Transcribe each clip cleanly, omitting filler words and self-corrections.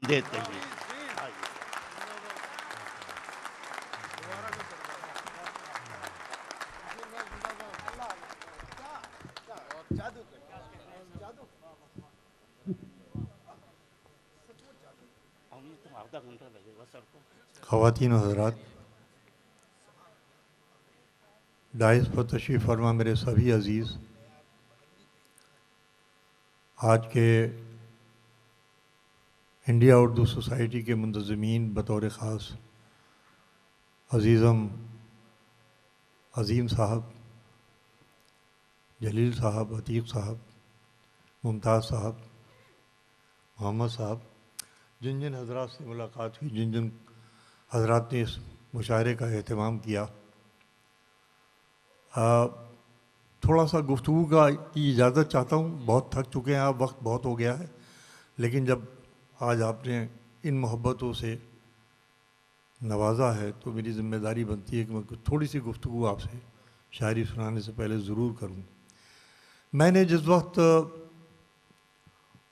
देते हैं। ख़वातीन और हज़रात, डाइस पर तशरीफ़ फरमा मेरे सभी अज़ीज़, आज के इंडिया उर्दू सोसाइटी के मुंतज़मीन बतौर ख़ास अज़ीम साहब, जलील साहब, अतीक़ साहब, मुमताज़ साहब, मोहम्मद साहब, जिन जिन हज़रात से मुलाकात हुई, जिन जिन हज़रात ने इस मुशायरे का एहतमाम किया, थोड़ा सा गुफ्तगू की इजाज़त चाहता हूँ। बहुत थक चुके हैं आप, वक्त बहुत हो गया है, लेकिन जब आज आपने इन मोहब्बतों से नवाजा है तो मेरी ज़िम्मेदारी बनती है कि मैं थोड़ी सी गुफ्तगू आपसे शायरी सुनाने से पहले ज़रूर करूँ। मैंने जिस वक्त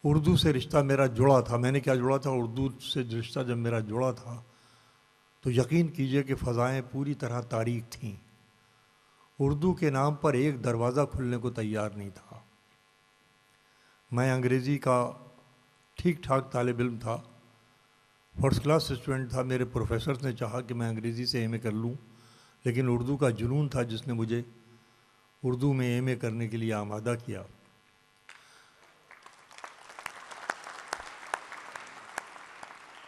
उर्दू से रिश्ता मेरा जुड़ा था, मैंने क्या जुड़ा था, उर्दू से रिश्ता जब मेरा जुड़ा था तो यकीन कीजिए कि फ़ज़ाएँ पूरी तरह तारीक थीं। उर्दू के नाम पर एक दरवाज़ा खुलने को तैयार नहीं था। मैं अंग्रेज़ी का ठीक ठाक तालिब इल्म था, फर्स्ट क्लास स्टूडेंट था। मेरे प्रोफेसर्स ने चाहा कि मैं अंग्रेज़ी से एमए कर लूँ, लेकिन उर्दू का जुनून था जिसने मुझे उर्दू में एमए करने के लिए आमादा किया।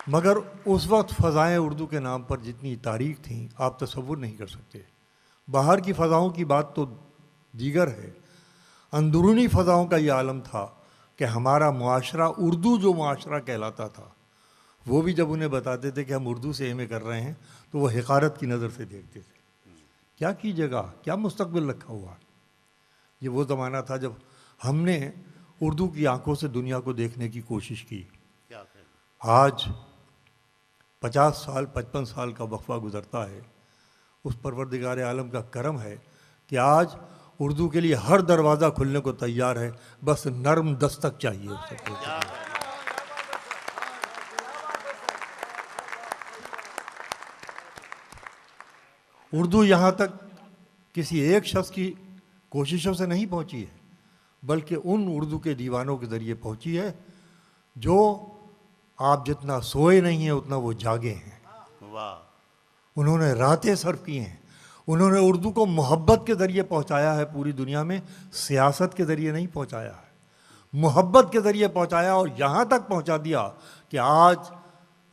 मगर उस वक्त फ़ज़ाएँ उर्दू के नाम पर जितनी तारीख थीं आप तसव्वुर नहीं कर सकते। बाहर की फ़ज़ाओं की बात तो दीगर है, अंदरूनी फ़ज़ाओं का ये आलम था कि हमारा मुआशरा, उर्दू जो मुआशरा कहलाता था, वो भी जब उन्हें बताते थे कि हम उर्दू से एमए कर रहे हैं तो वो हिकारत की नज़र से देखते थे। क्या कीजिएगा, क्या मुस्तक़बिल रखा हुआ। ये वो ज़माना था जब हमने उर्दू की आंखों से दुनिया को देखने की कोशिश की। आज 50 साल 55 साल का वक्फा गुज़रता है। उस परवरदिगार आलम का करम है कि आज उर्दू के लिए हर दरवाज़ा खुलने को तैयार है, बस नर्म दस्तक चाहिए उसे। उर्दू यहाँ तक किसी एक शख्स की कोशिशों से नहीं पहुँची है, बल्कि उन उर्दू के दीवानों के ज़रिए पहुँची है जो आप जितना सोए नहीं हैं उतना वो जागे हैं। वाह। उन्होंने रातें सर्फ की हैं। उन्होंने उर्दू को मोहब्बत के ज़रिए पहुँचाया है पूरी दुनिया में, सियासत के ज़रिए नहीं पहुँचाया है, मोहब्बत के ज़रिए पहुँचाया। और यहाँ तक पहुँचा दिया कि आज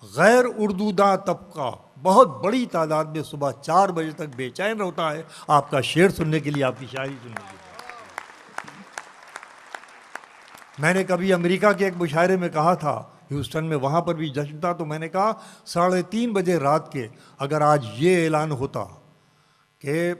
गैर उर्दूदा तबका बहुत बड़ी तादाद में सुबह 4 बजे तक बेचैन होता है आपका शेर सुनने के लिए, आपकी शायरी सुनने के लिए। मैंने कभी अमेरिका के एक मुशायरे में कहा था, ह्यूस्टन में, वहाँ पर भी जश्न था, तो मैंने कहा 3:30 बजे रात के अगर आज ये ऐलान होता कि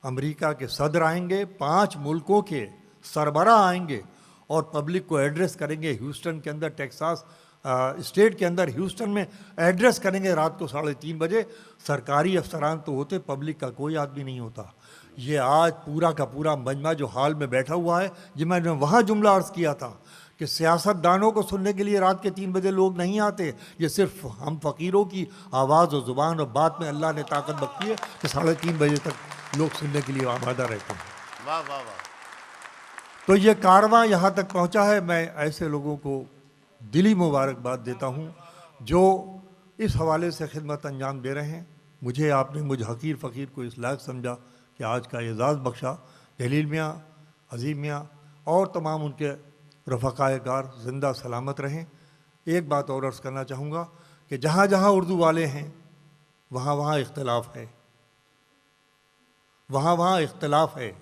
अमेरिका के सदर आएंगे, 5 मुल्कों के सरबराह आएंगे और पब्लिक को एड्रेस करेंगे ह्यूस्टन के अंदर, टेक्सास स्टेट के अंदर ह्यूस्टन में एड्रेस करेंगे रात को 3:30 बजे, सरकारी अफसरान तो होते, पब्लिक का कोई आदमी नहीं होता। ये आज पूरा का पूरा मजमा जो हाल में बैठा हुआ है, जी मैंने वहाँ जुमला अर्ज़ किया था कि सियासतदानों को सुनने के लिए रात के 3 बजे लोग नहीं आते। ये सिर्फ हम फ़कीरों की आवाज़ और ज़ुबान और बात में अल्लाह ने ताकत बख्शी है कि 3:30 बजे तक लोग सुनने के लिए आमादा रहते हैं। वाह वाह वाह। तो ये कारवां यहाँ तक पहुँचा है। मैं ऐसे लोगों को दिली मुबारकबाद देता हूँ जो इस हवाले से खिदमत अंजाम दे रहे हैं। मुझे आपने, मुझ हकीर फ़कीर को इस लायक समझा कि आज का एजाज़ बख्शा। जलील मियाँ, अज़ीम मियाँ और तमाम उनके रफ़क़ाए कार ज़िंदा सलामत रहें। एक बात और अर्ज़ करना चाहूँगा कि जहाँ जहाँ उर्दू वाले हैं वहाँ वहाँ इख्तलाफ है, वहाँ वहाँ इख्तलाफ है,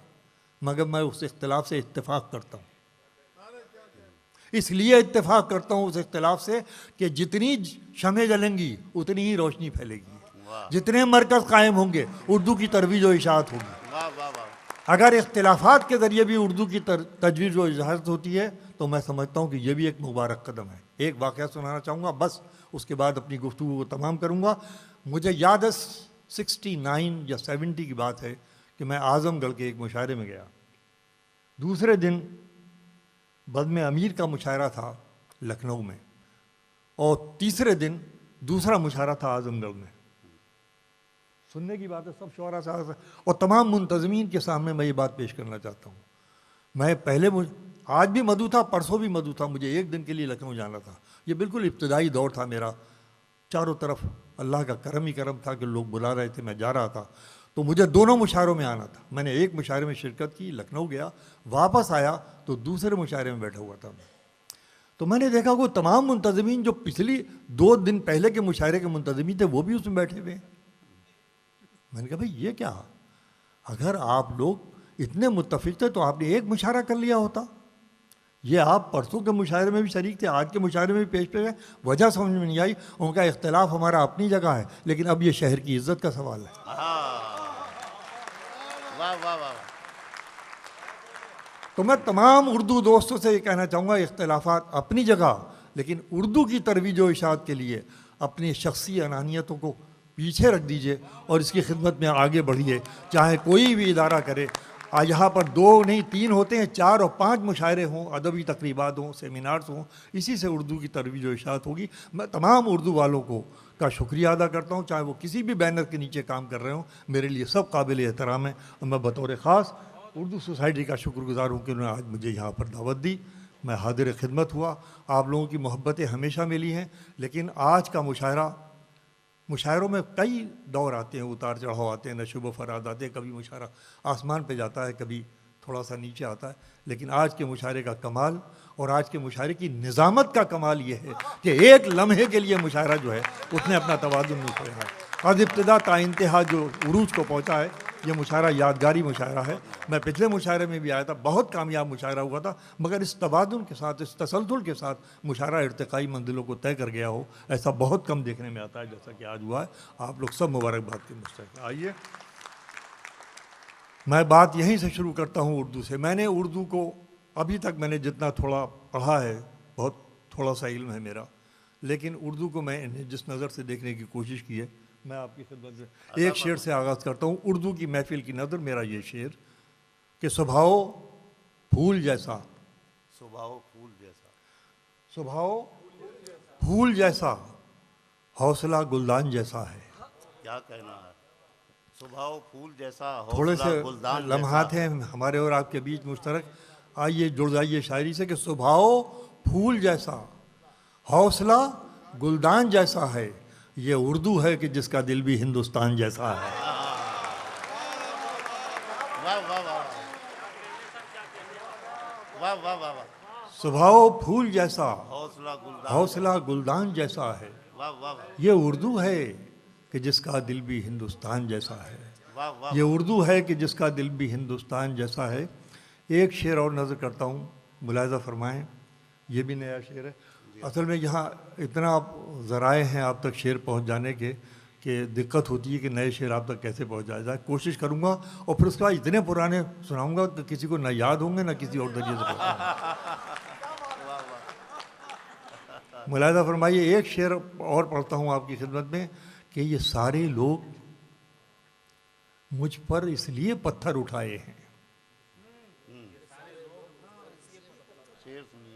मगर मैं उस इख्तलाफ से इत्तेफाक करता हूँ। इसलिए इत्तेफाक करता हूँ उस इख्तलाफ से कि जितनी शमें जलेंगी उतनी ही रोशनी फैलेगी, जितने मरकज़ कायम होंगे उर्दू की तरवीज और इशाअत होगी। अगर इख्तलाफात के ज़रिए भी उर्दू की तजवीज़ और इजाज़त होती है तो मैं समझता हूँ कि यह भी एक मुबारक कदम है। एक वाक़या सुनाना चाहूँगा, बस उसके बाद अपनी गुफ्तगू को तमाम करूँगा। मुझे याद है 69 या 70 की बात है कि मैं आज़मगढ़ के एक मुशायरे में गया। दूसरे दिन बज़्म अमीर का मुशायरा था लखनऊ में, और तीसरे दिन दूसरा मुशायरा था आजमगढ़ में। सुनने की बात है, सब शोरा साहब और तमाम मुंतजमीन के सामने मैं ये बात पेश करना चाहता हूँ। मैं पहले आज भी मधु था, परसों भी मधु था, मुझे एक दिन के लिए लखनऊ जाना था। ये बिल्कुल इब्तदाई दौर था मेरा, चारों तरफ अल्लाह का करम ही करम था कि लोग बुला रहे थे, मैं जा रहा था। तो मुझे दोनों मुशायरों में आना था। मैंने एक मुशायरे में शिरकत की, लखनऊ गया, वापस आया तो दूसरे मुशायरे में बैठा हुआ था मैं। तो मैंने देखा वो तमाम मुंतजमीन जो पिछली 2 दिन पहले के मुशायरे के मुंतजमीन थे वो भी उसमें बैठे हुए। मैंने कहा भाई ये क्या, अगर आप लोग इतने मुत्तफिक थे तो आपने एक मुशायरा कर लिया होता। ये आप परसों के मुशायरे में भी शरीक थे, आज के मुशायरे में भी पेश पे गए, वजह समझ में नहीं आई। उनका इख्तलाफ हमारा अपनी जगह है, लेकिन अब ये शहर की इज्जत का सवाल है। वाह वाह वाह। तो मैं तमाम उर्दू दोस्तों से ये कहना चाहूँगा, इख्तलाफात अपनी जगह, लेकिन उर्दू की तरवीज व इशाअत के लिए अपनी शख्सी अनानियतों को पीछे रख दीजिए और इसकी खिदमत में आगे बढ़िए। चाहे कोई भी इदारा करे, आज यहाँ पर 2 नहीं 3 होते हैं, 4 और 5 मुशायरे हों, अदबी तकरीबात हों, सेमिनार्स हों, इसी से उर्दू की तरवीज व इशाअत होगी। मैं तमाम उर्दू वालों को का शुक्रिया अदा करता हूँ, चाहे वो किसी भी बैनर के नीचे काम कर रहे हों, मेरे लिए सब काबिल एहतराम है। और मैं बतौर ख़ास उर्दू सोसाइटी का शुक्रगुजार हूँ कि उन्होंने आज मुझे यहाँ पर दावत दी। मैं हाजिर खिदमत हुआ, आप लोगों की मोहब्बतें हमेशा मिली हैं। लेकिन आज का मुशायरों में कई दौर आते हैं, उतार चढ़ाव आते हैं, नशूब व फराद आते हैं, कभी मुशायरा आसमान पे जाता है, कभी थोड़ा सा नीचे आता है। लेकिन आज के मुशायरे का कमाल और आज के मुशायरे की निज़ामत का कमाल ये है कि एक लम्हे के लिए मुशायरा जो है उसने अपना तवाज़ुन नहीं खोया है। आज इब्तिदा ता इंतहा जो उरूज को पहुँचा है, ये मुशायरा यादगारी मुशायरा है। मैं पिछले मुशायरे में भी आया था, बहुत कामयाब मुशायरा हुआ था, मगर इस तबादुल के साथ, इस तसलसल के साथ मुशायरा इर्तिकाई मंजिलों को तय कर गया हो, ऐसा बहुत कम देखने में आता है जैसा कि आज हुआ है। आप लोग सब मुबारकबाद के मुस्तहिक़। आइए मैं बात यहीं से शुरू करता हूँ उर्दू से। मैंने उर्दू को अभी तक मैंने जितना थोड़ा पढ़ा है, बहुत थोड़ा सा इल्म है मेरा, लेकिन उर्दू को मैं जिस नज़र से देखने की कोशिश की है, मैं आपकी खिदमत से एक शेर से आगाज़ करता हूँ। उर्दू की महफिल की नज़र मेरा ये शेर कि स्वभाव फूल जैसा, स्वभाव फूल जैसा, स्वभाव फूल जैसा, हौसला गुलदान जैसा है। क्या कहना है, स्वभाव फूल जैसा, थोड़े हौसला से गुलदान लम्हात हैं हमारे और आपके बीच मुश्तरक। आइए जुड़ जाइए शायरी से कि स्वभाव फूल जैसा, हौसला गुलदान जैसा है, ये उर्दू है कि जिसका दिल भी हिंदुस्तान जैसा है। वाह वाह वाह वाह वाह वाह वाह। स्वभाव फूल जैसा, हौसला गुलदान जैसा है, वाह वाह वाह। ये उर्दू है कि जिसका दिल भी हिंदुस्तान जैसा है। वाह वाह। ये उर्दू है कि जिसका दिल भी हिंदुस्तान जैसा है। एक शेर और नज़र करता हूँ, मुलाहिज़ा फरमाएँ, ये भी नया शेर है। असल में यहाँ इतना ज़राए हैं आप तक शेर पहुँच जाने के कि दिक्कत होती है कि नए शेर आप तक कैसे पहुँचाया जाए। कोशिश करूँगा और फिर उसके बाद इतने पुराने सुनाऊँगा कि किसी को ना याद होंगे ना किसी और जरिए से मुलाहिज़ा फरमाइए। एक शेर और पढ़ता हूँ आपकी खिदमत में कि ये सारे लोग मुझ पर इसलिए पत्थर उठाए हैं।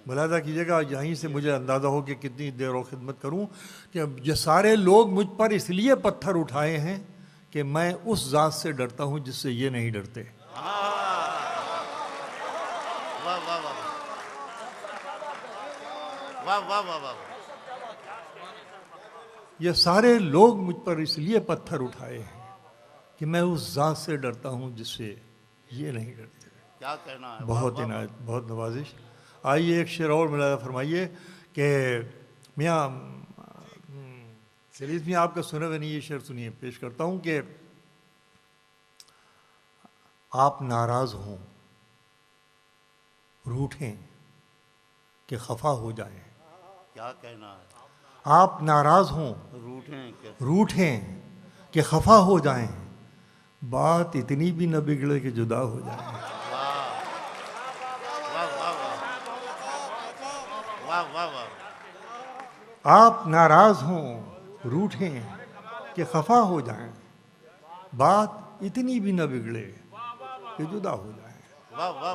मुलाहिज़ा कीजिएगा, यहीं से मुझे अंदाज़ा हो कि कितनी देर और खिदमत करूं कि ये सारे लोग मुझ पर इसलिए पत्थर उठाए हैं कि मैं उस ज़ात से डरता हूं जिससे ये नहीं डरते। वाह वाह वाह वाह वाह वाह वाह। ये सारे लोग मुझ पर इसलिए पत्थर उठाए हैं कि मैं उस ज़ात से डरता हूं जिससे ये नहीं डरते। क्या कहना है, बहुत इनायत, बहुत नवाजिश। आइए एक शेर और मुलाहिज़ा फरमाइए कि मियाँ सलीस मियाँ आपका सुने हुए नहीं, ये शेर सुनिए, पेश करता हूँ कि आप नाराज़ हों, रूठें कि खफा हो जाएं। क्या कहना है, आप नाराज़ हों, रूठें कि खफा हो जाएं, बात इतनी भी न बिगड़े कि जुदा हो जाएं। आप नाराज़ हों, रूठें कि खफा हो जाएं, बात इतनी भी न बिगड़े कि जुदा हो जाएं।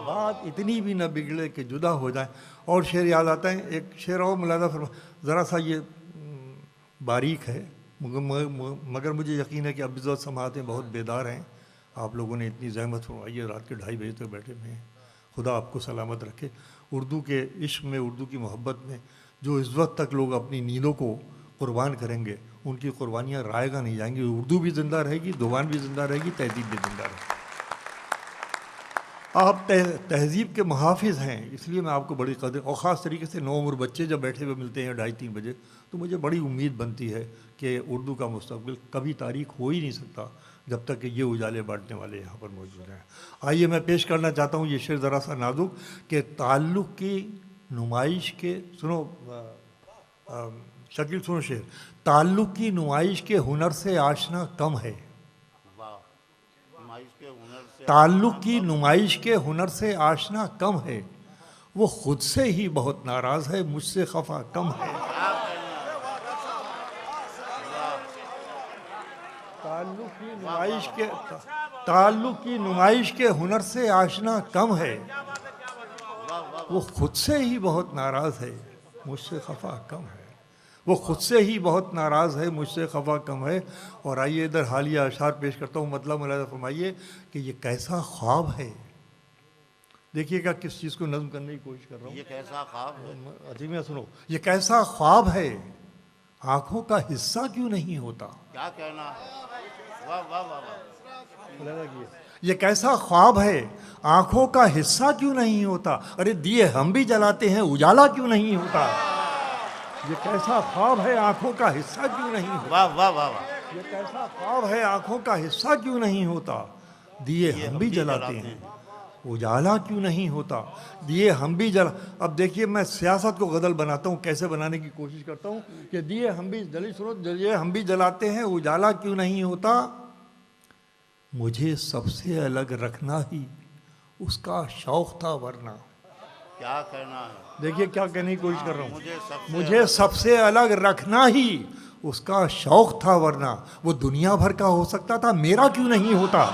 बात इतनी भी न बिगड़े कि जुदा हो जाएं। और शेर याद आता है, एक शेर और मुलाहिज़ा फरमा, ज़रा सा ये बारीक है, मगर मुझे यकीन है कि अब इज़्ज़त समातें बहुत बेदार हैं। आप लोगों ने इतनी ज़हमत फरमाई है, रात के 2:30 बजे तक बैठे हुए हैं। खुदा आपको सलामत रखे। उर्दू के इश्क में, उर्दू की मोहब्बत में जो इस वक्त तक लोग अपनी नींदों को कुर्बान करेंगे, उनकी कुर्बानियाँ रायगा नहीं जाएंगी। उर्दू भी ज़िंदा रहेगी, ज़ुबान भी ज़िंदा रहेगी, तहज़ीब भी ज़िंदा रहेगी। आप तहज़ीब के मुहाफ़िज़ हैं, इसलिए मैं आपको बड़ी कदर, और ख़ास तरीके से नौउम्र बच्चे जब बैठे हुए मिलते हैं 2:30-3 बजे, तो मुझे बड़ी उम्मीद बनती है कि उर्दू का मुस्तक़बिल कभी तारीख हो ही नहीं सकता जब तक कि ये उजाले बांटने वाले यहाँ पर मौजूद हैं। आइए मैं पेश करना चाहता हूँ ये शेर ज़रा सा नाजुक, कि ताल्लुक़ की नुमाइश के, सुनो शकील सुनो शेर, ताल्लुक़ की नुमाइश के हुनर से आशना कम है। ताल्लुक़ की नुमाइश के हुनर से आशना कम है, वो खुद से ही बहुत नाराज़ है, मुझसे खफा कम है। ताल्लुक़ की नुमाइश के हुनर से आशना कम है, वो खुद से ही बहुत नाराज़ है, मुझसे खफा कम है। वो खुद से ही बहुत नाराज़ है, मुझसे खफा कम है। और आइए इधर हालिया अशार पेश करता हूँ, मतलब मुलाज़ा फरमाइए कि ये कैसा ख्वाब है। देखिएगा किस चीज़ को नज़्म करने की कोशिश कर रहा हूँ। ये कैसा ख्वाब है, अजीमिया सुनो, ये कैसा ख्वाब है, आँखों का हिस्सा क्यों नहीं होता। क्या कहना है, वाह वाह वाह वाह। ये कैसा ख्वाब है, आँखों का हिस्सा क्यों नहीं होता। अरे दिए हम भी जलाते हैं, उजाला क्यों नहीं होता। ये कैसा ख्वाब है, आँखों का हिस्सा क्यों नहीं होता। वाह वाह वाह वाह। ये कैसा ख्वाब है, आँखों का हिस्सा क्यों नहीं होता। दिए हम भी जलाते हैं, उजाला क्यों नहीं होता। दिए हम भी जला, अब देखिए मैं सियासत को गदल बनाता हूँ, कैसे बनाने की कोशिश करता हूँ कि दिए हम भी जली, सुनो, दिए हम भी जलाते हैं, उजाला क्यों नहीं होता। मुझे सबसे अलग रखना ही उसका शौक था, वरना। क्या कहना है, देखिए क्या कहने की कोशिश कर रहा हूँ, मुझे सबसे अलग रखना ही उसका शौक था, वरना वो दुनिया भर का हो सकता था, मेरा क्यों नहीं होता।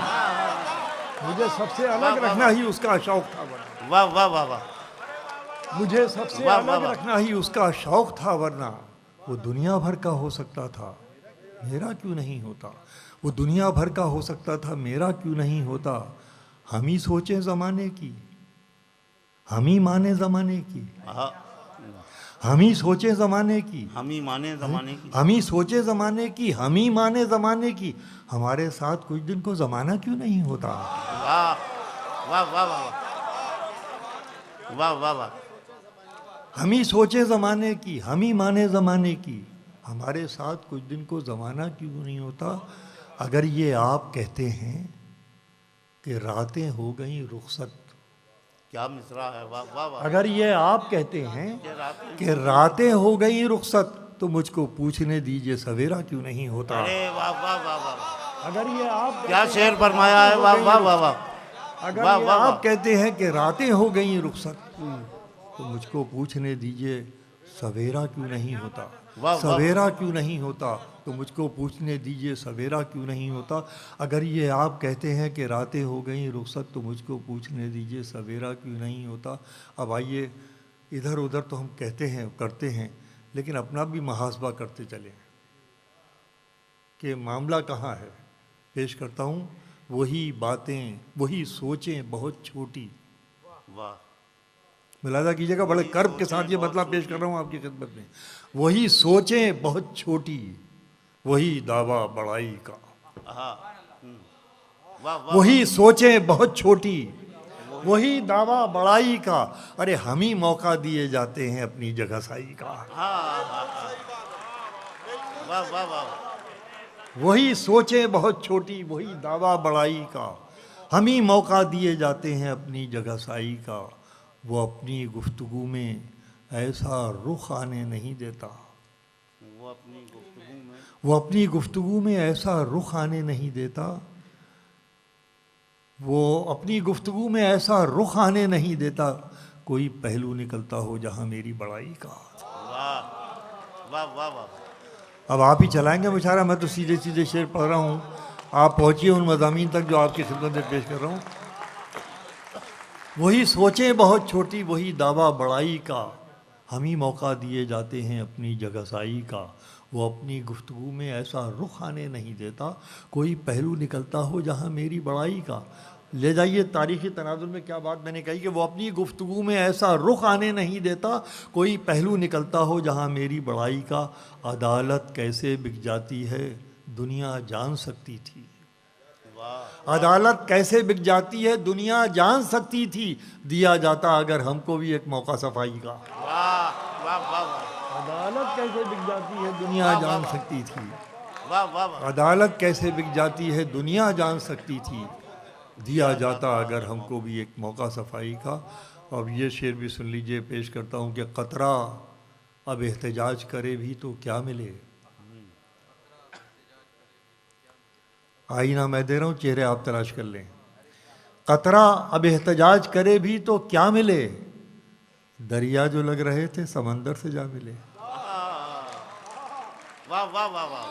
मुझे सबसे अलग रखना ही उसका शौक था, वरना। वाह वाह वाह वाह। मुझे सबसे अलग रखना ही उसका शौक था, वरना वो दुनिया भर का हो सकता था, मेरा क्यों नहीं होता। वो दुनिया भर का हो सकता था, मेरा क्यों नहीं होता। हम ही सोचें ज़माने की, हम ही माने ज़माने की, हम ही सोचे ज़माने की, हम ही माने ज़माने की, हम ही सोचे ज़माने की, हम ही माने ज़माने की। हमारे साथ कुछ दिन को ज़माना क्यों नहीं होता। वाह वाह वाह वाह वाह वाह वाह। हम ही सोचे ज़माने की, हम ही माने ज़माने की, हमारे साथ कुछ दिन को ज़माना क्यों नहीं होता। अगर ये आप कहते हैं कि रातें हो गई रुखसत, क्या मिसरा है, वाह वाह वाह। अगर ये आप कहते हैं कि रातें हो गई रुखसत, तो मुझको पूछने दीजिए सवेरा क्यों नहीं होता। अरे वाह वाह वाह वाह। अगर ये आप क्या शेर फरमाया है, वाह वाह वाह वाह। अगर ये आप कहते हैं कि रातें हो गई रुखसत, तो मुझको पूछने दीजिए सवेरा क्यों नहीं होता। सवेरा क्यों नहीं होता, तो मुझको पूछने दीजिए सवेरा क्यों नहीं होता। अगर ये आप कहते हैं कि रातें हो गई रुखसत, तो मुझको पूछने दीजिए सवेरा क्यों नहीं होता। अब आइए इधर उधर तो हम कहते हैं करते हैं, लेकिन अपना भी मुहासबा करते चले कि मामला कहाँ है। पेश करता हूँ, वही बातें वही सोचें बहुत छोटी। वाह, मुलाजा कीजिएगा, बड़े कर्ब के साथ ये मतलब पेश कर रहा हूँ आपकी खिदमत में। वही सोचें बहुत छोटी, वही दावा बड़ाई का। वही सोचें बहुत छोटी, वही दावा बड़ाई का। अरे हम ही मौका दिए जाते हैं अपनी जगह साई का। वाह वाह वाह। वही सोचें बहुत छोटी, वही दावा बड़ाई का। हम ही मौका दिए जाते हैं अपनी जगह साई का। वो अपनी गुफ्तगू में ऐसा रुख आने नहीं देता। वो अपनी गुफ्तगू में ऐसा रुख आने नहीं देता। वो अपनी गुफ्तगू में ऐसा रुख आने नहीं देता। कोई पहलू निकलता हो जहाँ मेरी बड़ाई का। वाह वाह वाह वाह। अब आप ही चलाएंगे बेचारा, मैं तो सीधे सीधे शेर पढ़ रहा हूँ। आप पहुँचिए उन मज़ामीन तक जो आपकी खिदमत में पेश कर रहा हूँ। वही सोचें बहुत छोटी, वही दावा बड़ाई का। हम ही मौका दिए जाते हैं अपनी जगह साई का। वो अपनी गुफ्तगू में ऐसा रुख आने नहीं देता कोई पहलू निकलता हो जहाँ मेरी बड़ाई का। ले जाइए तारीख़ी तनाजुर में क्या बात मैंने कही कि वो अपनी गुफ्तगू में ऐसा रुख आने नहीं देता कोई पहलू निकलता हो जहाँ मेरी बड़ाई का। अदालत कैसे बिक जाती है दुनिया जान सकती थी। अदालत कैसे बिक जाती है दुनिया जान सकती थी। दिया जाता अगर हमको भी एक मौका सफाई का। वाह वाह वाह वाह अदालत कैसे बिक जाती है दुनिया जान सकती थी। वाह वाह वाह अदालत कैसे बिक जाती है दुनिया जान सकती थी। दिया जाता अगर हमको भी एक मौका सफाई का। अब ये शेर भी सुन लीजिए, पेश करता हूँ कि कतरा अब एहतजाज करे भी तो क्या मिले। आईना मैं दे रहा हूँ, चेहरे आप तलाश कर लें। कतरा अब एहतजाज करे भी तो क्या मिले, दरिया जो लग रहे थे समंदर से जा मिले। वाह वाह वाह वाह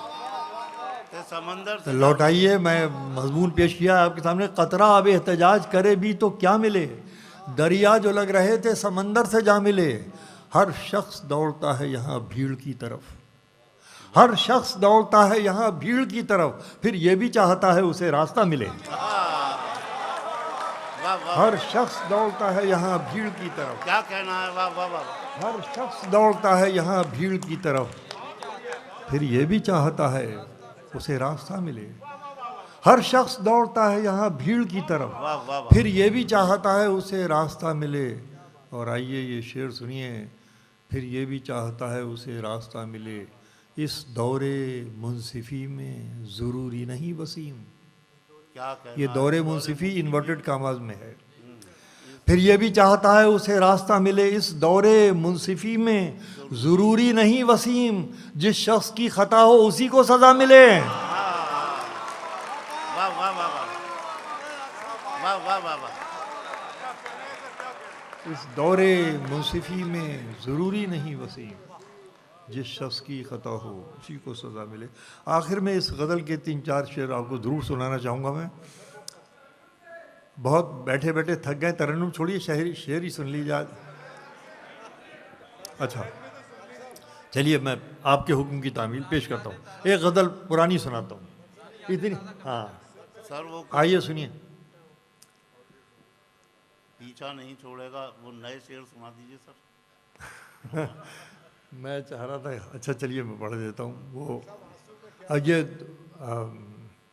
ते समंदर तो से लौटाइए, मैं मजमून पेश किया आपके सामने। कतरा अब एहतजाज करे भी तो क्या मिले, दरिया जो लग रहे थे समंदर से जा मिले। हर शख्स दौड़ता है यहाँ भीड़ की तरफ, हर शख्स दौड़ता है यहाँ भीड़ की तरफ, फिर ये भी चाहता है उसे रास्ता मिले। वाह वाह हर शख्स दौड़ता है यहाँ भीड़ की तरफ, क्या कहना है। वाह वाह वाह हर शख्स दौड़ता है यहाँ भीड़ की तरफ, फिर ये भी चाहता है उसे रास्ता मिले। हर शख्स दौड़ता है यहाँ भीड़ की तरफ, वाह वाह वाह फिर ये भी चाहता है उसे रास्ता मिले। और आइए ये शेर सुनिए, फिर ये भी चाहता है उसे रास्ता मिले। इस दौरे मुंसिफी में ज़रूरी नहीं वसीम, क्या कहना ये है। दौरे मुंसिफी इन्वर्टेड कामाज में है। फिर ये भी चाहता है उसे रास्ता मिले। इस दौरे मुंसिफी में ज़रूरी नहीं वसीम, जिस शख्स की खता हो उसी को सज़ा मिले। वाह वाह वाह वाह वाह वाह वाह वाह इस दौरे मुंसिफी में ज़रूरी नहीं वसीम, जिस शख्स की खता हो उसी को सज़ा मिले। आखिर में इस गज़ल के 3-4 शेर आपको ज़रूर सुनाना चाहूँगा मैं। बहुत बैठे बैठे थक गए, तरन्नुम छोड़िए, शेर ही सुन लीजिए आज। अच्छा चलिए, मैं आपके हुक्म की तामील पेश करता हूँ। एक गज़ल पुरानी सुनाता हूँ इतनी। हाँ सर वो आइए सुनिए। पीछा नहीं छोड़ेगा, वो नए शेर सुना दीजिए सर। मैं चाह रहा था, अच्छा चलिए मैं पढ़ देता हूँ वो। ये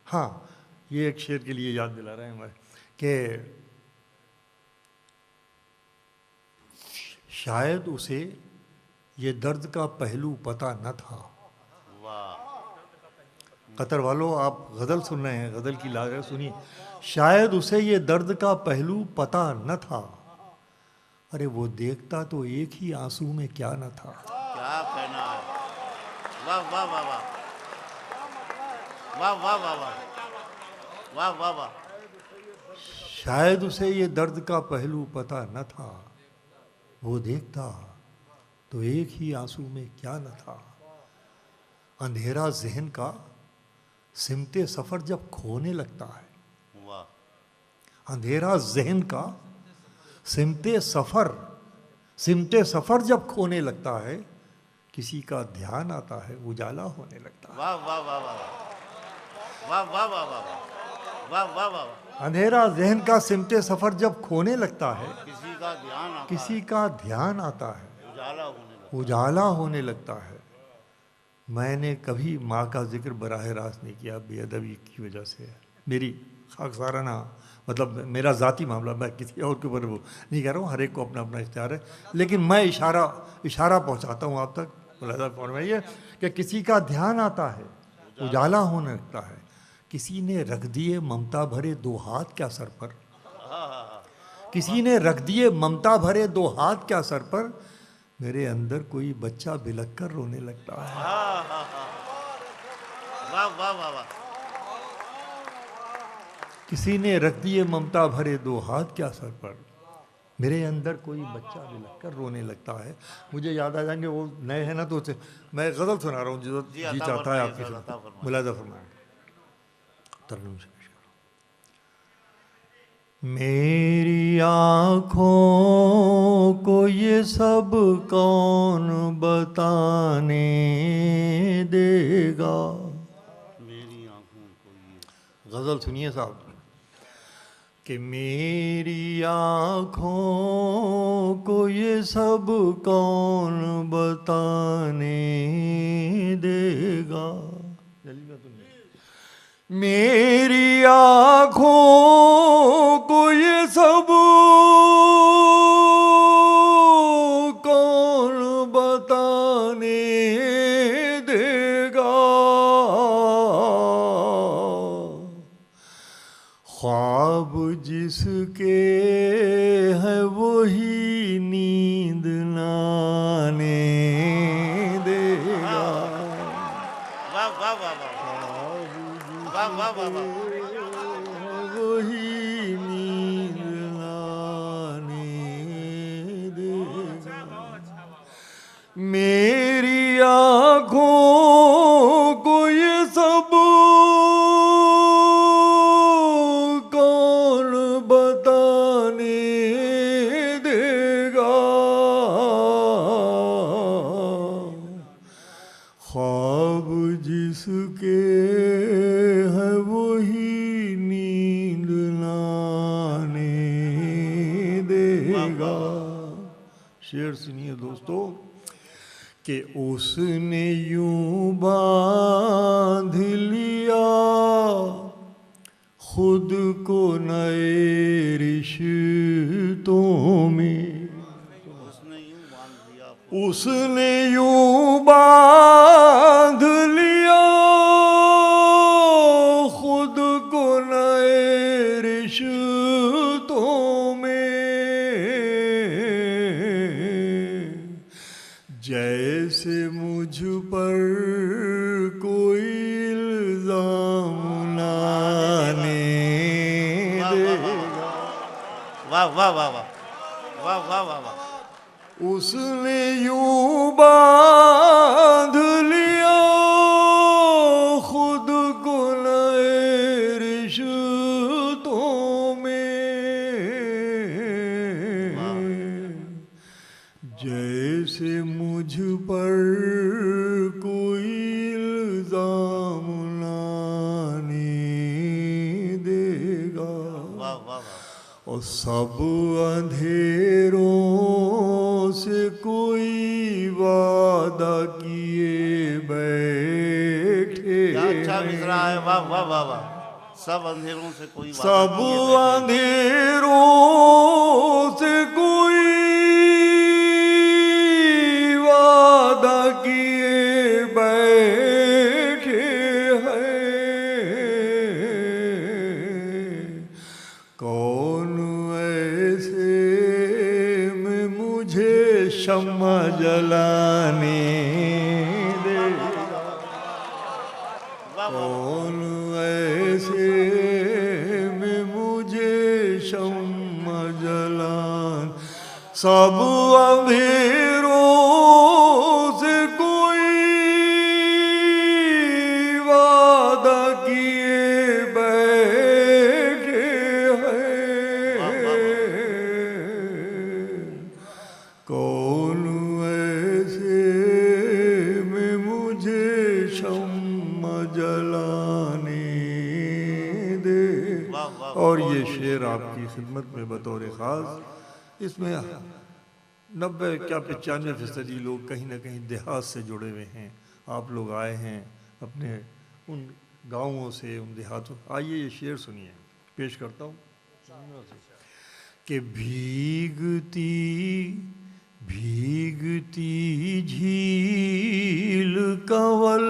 हाँ, ये एक शेर के लिए याद दिला रहे हैं हमें कि शायद उसे ये दर्द का पहलू पता न था। वाह कतर वालों, आप गज़ल सुन रहे हैं, गज़ल की लाज सुनिए। शायद उसे ये दर्द का पहलू पता न था, अरे वो देखता तो एक ही आंसू में क्या न था। क्या कहना है। वाह वाह वाह वाह वाह वाह वाह वाह वाह वाह वाह शायद उसे ये दर्द का पहलू पता न था, वो देखता तो एक ही आंसू में क्या न था। अंधेरा जहन का सिमते सफ़र जब खोने लगता है, वाह अंधेरा जहन का सिमते सफ़र जब खोने लगता है, किसी का ध्यान आता है उजाला होने लगता है। वाह वाह वाह वाह वाह वाह वाह वाह वाह वाह वाह अंधेरा जहन का सिमते सफ़र जब खोने लगता है, किसी का ध्यान आता किसी का ध्यान आता है है, उजाला होने लगा। उजाला होने लगता है। मैंने कभी माँ का जिक्र बराह रास्त नहीं किया, बेअदबी की वजह से। मेरी खाकसाराना मतलब मेरा ज़ाती मामला, मैं किसी और के ऊपर वो नहीं कह रहा हूँ, हर एक को अपना अपना इख्तियार है, लेकिन मैं इशारा पहुँचाता हूँ आप तक। मुलाज़ा फरमाइए कि किसी का ध्यान आता है, उजाला होने लगता है। किसी ने रख दिए ममता भरे 2 हाथ क्या सर पर, किसी ने रख दिए ममता भरे 2 हाथ क्या सर पर, मेरे अंदर कोई बच्चा बिलख कर रोने लगता है। वाह वाह वाह वाह किसी ने रख दिए ममता भरे 2 हाथ क्या सर पर, मेरे अंदर कोई बच्चा बिलख कर रोने लगता है। मुझे याद आ जाएंगे, वो नए हैं ना, तो मैं गज़ल सुना रहा हूँ जो जी, जी अता चाहता है फरमाइए आपके सर, साथ। अता फरमाइए। मुलाज़ा फरमाएं, तरन्नुम से पेश करो। मेरी आँखों को ये सब कौन बताने देगा। मेरी आंखों को ये गज़ल सुनिए साहब कि मेरी आँखों को ये सब कौन बताने देगा। मेरी आँखों को ये सब कौन बताने देगा। ख्वाब जिसके है वही नींद लाने देगा। वाह वाह वाह वाह वाह वाह वाह वही नींद लाने देगा। मेरी आँखों को ये सब कौन बताने देगा। ख्वाब जिसके है वही नींद लाने देगा। शेर सुनिए दोस्तों कि उसने यूं बांध लिया खुद को नए रिश्तों में। उसने यूं बांध दिया उसने यूं बांध लिया खुद को नए रिश्तों में। जैसे मुझ पर कोई इल्जाम लाने देगा। वाह वाह वाह वाह वाह वाह वाह वाह उसने यूं बांध लिया खुद को नए रिश्तों में। जैसे मुझ पर कोई इल्जाम लाने देगा। वाह वाह वाह और सब अंधेरों से कोई वादा किए बैठे। क्या अच्छा मिसरा है। वाह वाह वाह वाह सब अंधेरों से कोई वादा सब किए बैठे। अंधेरों से कोई वादा किए बैठे हैं। कौन ऐसे में मुझे शम्मा जलाने देगा। वाह वाह कौन ऐसे में मुझे शम्मा जलान। सब अंधेरों से कोई वादा किए बैठे हैं। कौन ऐसे में मुझे शम्मा जलाने दे। वाह वाह और ये शेर आपकी खिदमत में बतौर ख़ास, इसमें 90 क्या 95% लोग कहीं ना कहीं देहात से जुड़े हुए हैं। आप लोग आए हैं अपने उन गाँवों से, उन देहातों। आइए ये शेर सुनिए, पेश करता हूँ कि भीगती भीगती झील कंवल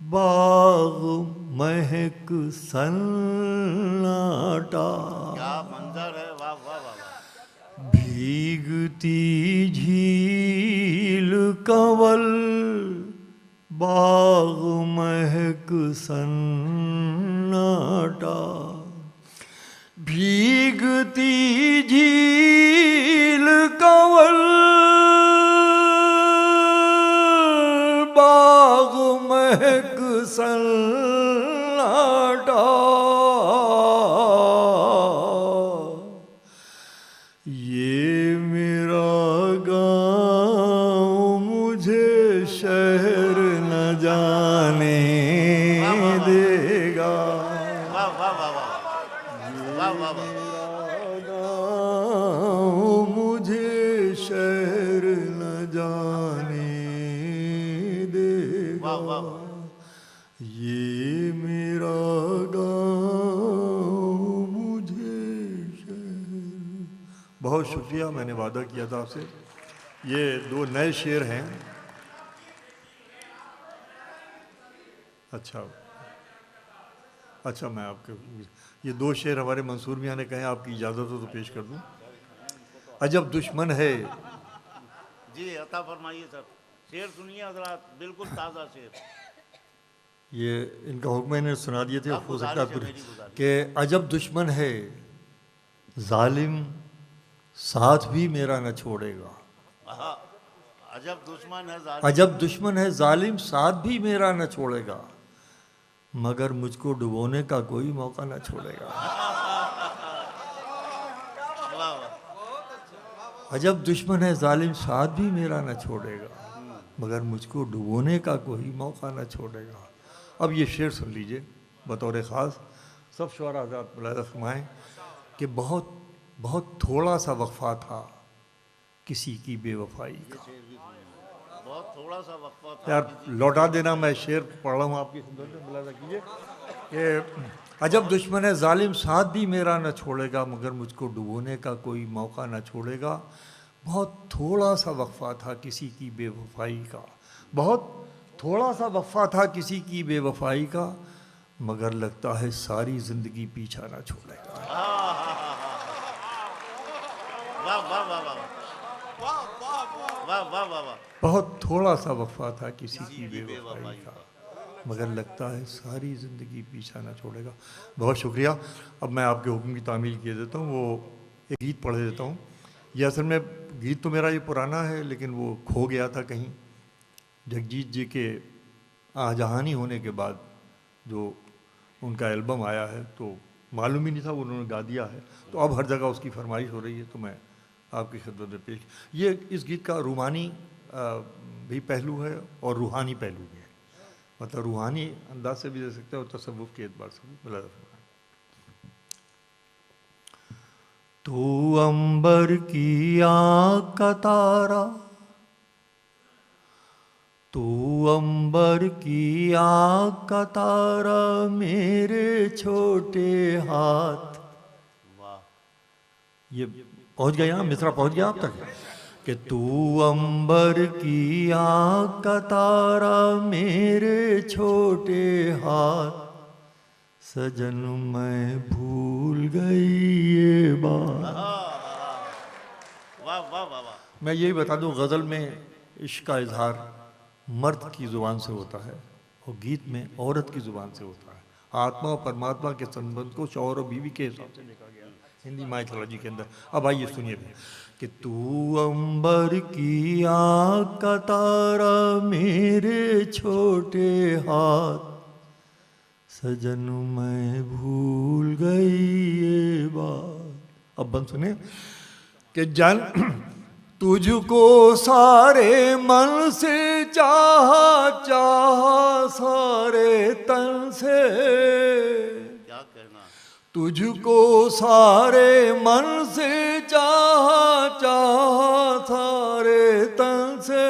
बाग महक सन्नाटा। क्या मंजर है। वाह वाह वाह वाह भीगती झील कंवल बाग महक सन्नाटा। भीगती झील कंवल बाग महक सन्नाटा। न जाने देगा। वाह वाह वाह वाह वाह वाह वाह गाँव मुझे शहर न जाने देगा। वाह वाह वाह ये मेरा गाँव मुझे शहर। बहुत शुक्रिया, मैंने वादा किया था आपसे। ये दो नए शेर हैं। अच्छा मैं आपके ये दो शेर हमारे मंसूर मियाँ ने कहे, आपकी इजाज़त हो तो पेश कर दूं। अजब दुश्मन है। जी अता फरमाइए सर, शेर सुनिए हजरात, बिल्कुल ताज़ा शेर। ये इनका हुक्म इन्हें सुना दिए थे, अब हो सकता है गुजारिश है, मेरी गुजारिश। कि अजब दुश्मन है जालिम साथ भी मेरा न छोड़ेगा। आहा, अजब दुश्मन है जालिम, अजब दुश्मन है जालिम साथ भी मेरा न छोड़ेगा, मगर मुझको डुबोने का कोई मौका न छोड़ेगा। वाह वाह अजब दुश्मन है जालिम साथ भी मेरा न छोड़ेगा, मगर मुझको डुबोने का कोई मौका न छोड़ेगा। अब ये शेर सुन लीजिए बतौर ख़ास, सब शुअरा हज़रात मुलाहिज़ा फरमाएं कि बहुत बहुत थोड़ा सा वक्फा था किसी की बेवफाई का। बहुत थोड़ा सा वक्फा था। यार लौटा देना, मैं शेर पढ़ रहा हूँ आपकी खिदमत में, मुलाहिज़ा कीजिए कि अजब दुश्मन है जालिम साथ भी मेरा न छोड़ेगा, मगर मुझको डुबोने का कोई मौका न छोड़ेगा। बहुत थोड़ा सा वक्फा था किसी की बेवफाई का, बहुत थोड़ा सा वक्फा था किसी की बेवफाई का, मगर लगता है सारी ज़िंदगी पीछा न छोड़ेगा। वाह वाह वाह वाह वाह वाह वाह वाह। बहुत थोड़ा सा वक्फा था किसी की बेवफाई का, मगर लगता है सारी ज़िंदगी पीछा न छोड़ेगा। बहुत शुक्रिया। अब मैं आपके हुक्म की तामील किए देता हूँ, वो एक गीत पढ़ देता हूँ। ये असल में गीत तो मेरा ये पुराना है, लेकिन वो खो गया था कहीं। जगजीत जी के आजहानी होने के बाद जो उनका एल्बम आया है तो मालूम ही नहीं था, उन्होंने गा दिया है, तो अब हर जगह उसकी फरमाइश हो रही है, तो मैं आपकी खिदमत में पेश। ये इस गीत का रूमानी भी पहलू है और रूहानी पहलू भी है, मतलब रूहानी अंदाज से भी दे सकते हैं और तसव्वुफ के एतबार से भी। तू अंबर की आँख का तारा, तू अंबर की आँख का तारा, मेरे छोटे हाथ। वाह ये पहुंच गया यहाँ, मिसरा पहुंच गया आप तक कि तू अंबर की आँख का तारा, मेरे छोटे हाथ, सजन मैं भूल गई ये बात। वाह वाह वाह वाह। मैं यही बता दूं, गज़ल में इश्क का इजहार मर्द की ज़ुबान से होता है और गीत में औरत की ज़ुबान से होता है। आत्मा और परमात्मा के संबंध को शौहर और बीवी के हिसाब से लिखा गया हिंदी माइथोलॉजी के अंदर। अब आइए सुनिए कि तू अंबर की आँख का तारा, मेरे छोटे हाथ, सजन मैं भूल गई ये बात। अब बंद सुने कि जन तुझको सारे मन से चाहा, चाहा सारे तन से, क्या कहना। तुझको सारे मन से चाहा, चाहा सारे तन से।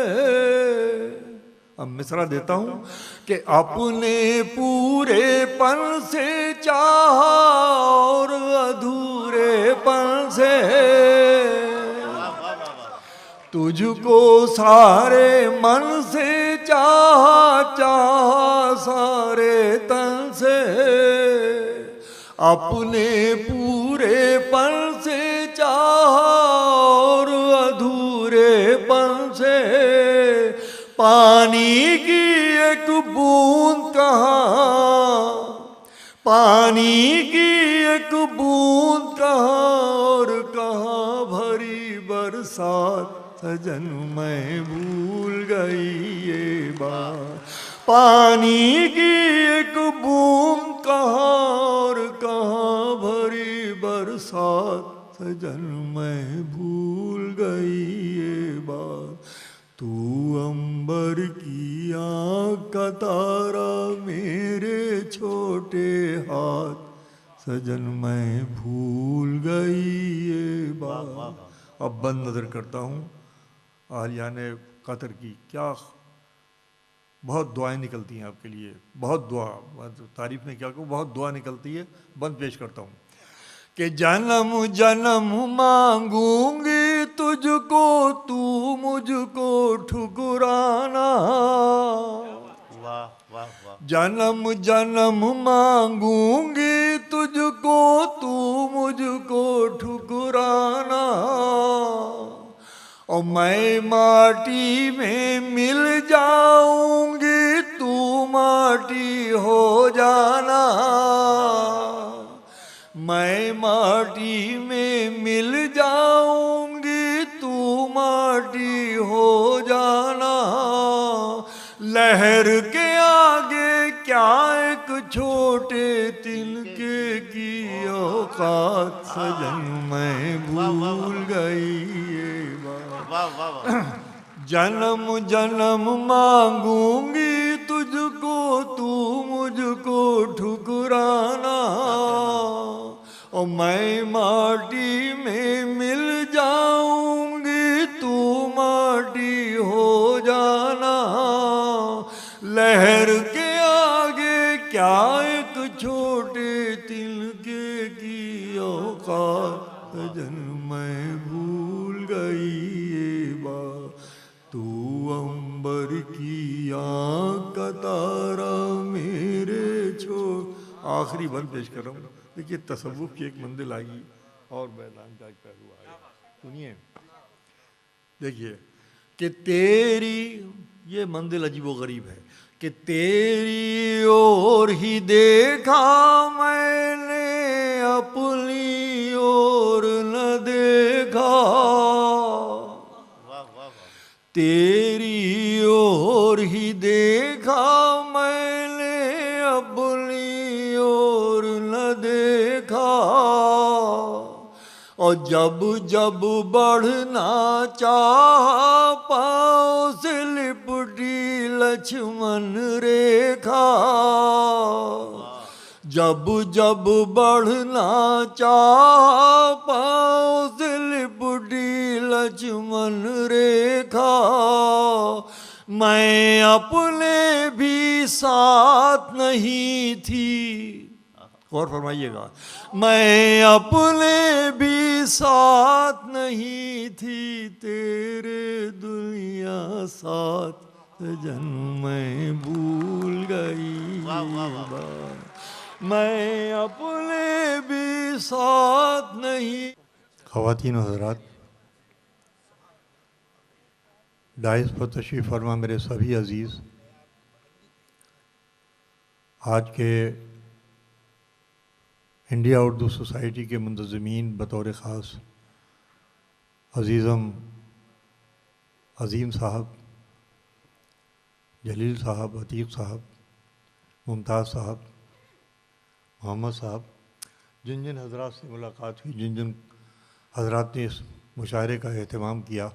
अब मिसरा देता हूं कि अपने पूरेपन से चाहा और अधूरेपन से, तुझको सारे मन से चाहा, चाहा सारे तन से, अपने पूरेपन से चाहा और अधूरेपन से। पानी की एक बूंद कहाँ, पानी की एक बूंद कहाँ और कहाँ भरी बरसात, सजन मैं भूल गई ये बात। पानी की एक बूंद कहाँ और कहाँ भरी बरसात, सजन मैं भूल गई ये बात। तू अंबर की का तारा मेरे छोटे हाथ, सजन मैं भूल गई ये बात। अब बंद नज़र करता हूँ। आलिया ने कतर की क्या बहुत दुआएं निकलती हैं आपके लिए, बहुत दुआ, तारीफ में क्या कहूँ, बहुत दुआ निकलती है। बंद पेश करता हूँ कि जन्म जन्म मांगूंगी तुझको, तू मुझको ठुकराना। वाह वाह वाह। जन्म जन्म मांगूंगी तुझको, तू मुझको ठुकराना। और मैं माटी में मिल जाऊंगी, तू माटी हो जाना। मैं माटी में मिल जाऊंगी, तू माटी हो जाना। लहर के आगे क्या एक छोटे तिनके की औकात, सजन मैं भूल गई ये बात। वाह वाह वाह। जन्म जन्म मांगूंगी तुझको, तू मुझको ठुकराना। और मैं माटी में मिल जाऊंगी, तू माटी हो जाना। लहर के आगे क्या एक छोटे तिनके की औकात, सजन मैं भूल गई ये बात। तू अंबर की आँख का तारा मेरे छोड़। आखिरी बंद पेश कर रहा हूँ। देखिए तसव्वुफ की एक मंजिल आएगी और मैदान का एक पहलू आएगा। सुनिए, देखिए कि तेरी ये मंजिल अजीबो गरीब है कि तेरी ओर ही देखा मैंने, अपनी ओर न देखा। वाह वाह वाह। तेरी ओर ही देखा मैंने, अपनी ओर न देखा। और जब जब बढ़ना चाहा, पाँव से लिपटी लक्ष्मण रेखा। जब जब बढ़ना चाहा, पाँव से लिपटी लक्ष्मण रेखा। मैं अपने भी साथ नहीं थी, गौर फरमाइएगा, मैं अपने भी साथ नहीं थी, तेरे दुनिया साथ सजन मैं भूल गई वाह वाह वाह। बात। मैं अपने भी साथ नहीं। ख़वातीन और हज़रात, डाइस पर तशरीफ़ फरमा मेरे सभी अज़ीज़, आज के इंडिया उर्दू सोसाइटी के मुंतज़मीन बतौर ख़ास अज़ीज़म अज़ीम साहब, जलील साहब, अतीक़ साहब, मुमताज़ साहब, मोहम्मद साहब, जिन जिन हज़रात से मुलाकात हुई, जिन जिन हज़रात ने इस मुशायरे का एहतमाम किया,